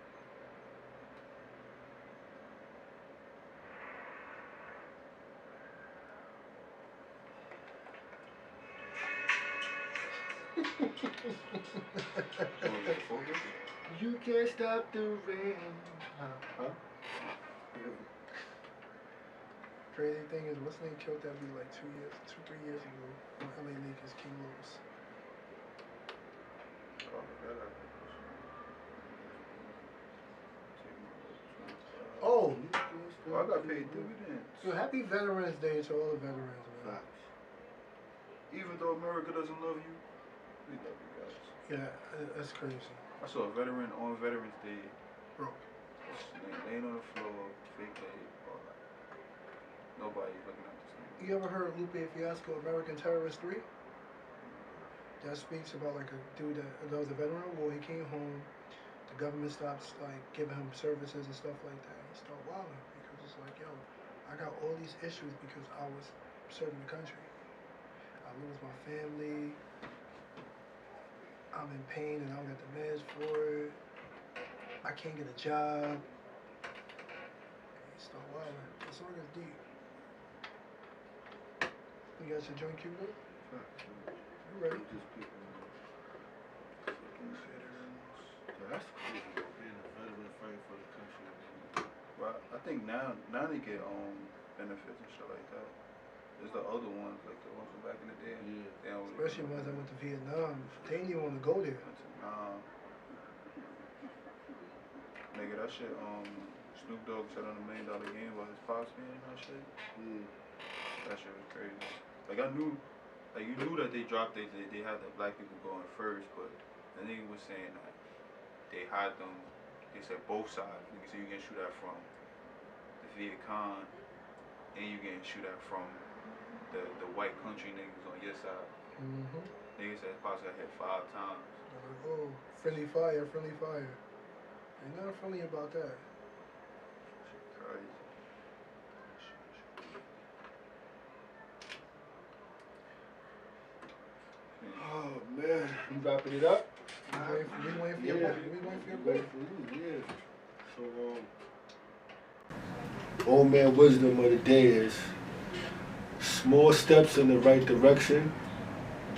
You can't stop the rain. Huh? Crazy thing is, what's name killed that beat like 3 years ago when LA Lakers King Los. Oh, I got paid dividends. so happy Veterans Day to all the veterans, man. Even though America doesn't love you, we love you guys. Yeah, that's crazy. I saw a veteran on Veterans Day, Bro. laying on the floor, fake leg, all that. Nobody looking at this thing. You ever heard Lupe Fiasco, American Terrorist 3? That speaks about like a dude that was a veteran of war. He came home, the government stopped like giving him services and stuff like that. He started wilding because it's like, yo, I got all these issues because I was serving the country. I lose my family. I'm in pain and I don't get the meds for it. I can't get a job. He started wilding. The song is deep. You got your joint queued up? You ready? That's crazy, being a veteran fighting for the country. Well, I think now they get benefits and shit like that. There's the other ones, like the ones from back in the day. Yeah. They don't really Especially ones that went to Vietnam. They didn't even want to go there. Nigga, that shit, Snoop Dogg said on $1 Million Game about his pops being and that shit. Yeah. That shit was crazy. Like I knew, like you knew that they dropped they had the black people going first, but the nigga was saying that they had them. They said both sides. Nigga said you can shoot that from the Viet Cong, and you can shoot that from the white country niggas on your side. Mm-hmm. Niggas said pops got hit 5 times. Like, oh, friendly fire, friendly fire. Ain't nothing friendly about that. Shit crazy. Oh man, you wrapping it up? We waiting for your book. We waiting for your book. Yeah. So old man wisdom of the day is small steps in the right direction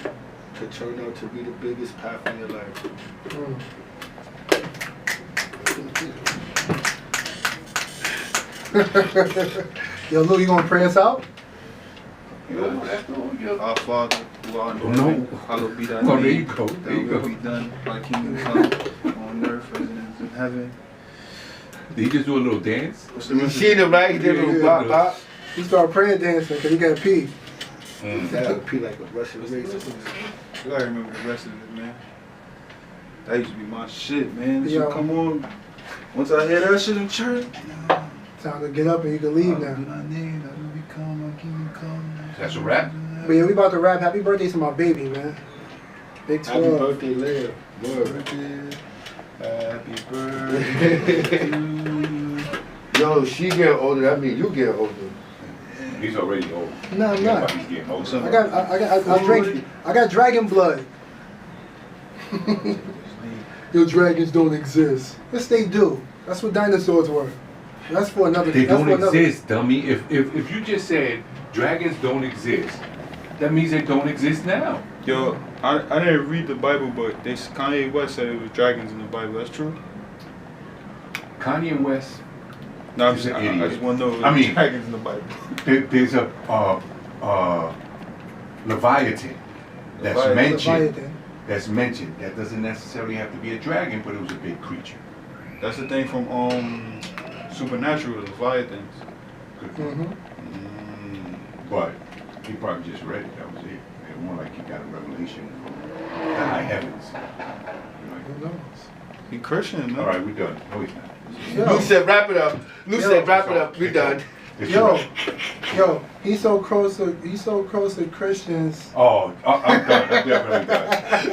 to turn out to be the biggest path in your life. Yo, Lou, you gonna pray us out? Our Father, who art in No. heaven, hallowed be thy Oh, there you name. go. There Thy you will go. be done, thy kingdom come on earth as it is in heaven. Did he just do a little dance? What's the You rest see the right? He did a little bop bop. He started praying dancing because he got pee. That pee like a Russian What's the race. rest of it? You gotta remember the rest of it, man. That used to be my shit, man. This Yo. shit come on. Once I hear that shit in church, Time to get up and you can leave now. That's a wrap? But yeah, we about to wrap. Happy birthday to my baby, man. Big 12. Happy birthday, Leia. Word. Happy birthday to you. Yo, she getting older. That means you getting older. He's already old. No, I'm not. He's getting old. I got dragon blood. Your dragons don't exist. Yes, they do. That's what dinosaurs were. That's for another. They that's don't for another, exist, dummy. If you just said dragons don't exist, that means they don't exist now. Yo, I didn't read the Bible, but Kanye West said it was dragons in the Bible. That's true? Kanye West. No, I'm He's just, an I idiot. just want to know if I mean- dragons in the Bible. There's a Leviathan that's Leviathan. mentioned. Leviathan. That's mentioned. That doesn't necessarily have to be a dragon, but it was a big creature. That's the thing from Supernatural, the Leviathans. Mm-hmm. But he probably just read it. That was it. It more like he got a revelation from the high heavens. Who knows? He Christian, man. All right, we done. No, he's not. Yo. Lou said, wrap it up. Lou Yo. said, wrap it up. We done. It's Yo, right. yo, he's so close to Christians. Oh, I'm done. I'm definitely done.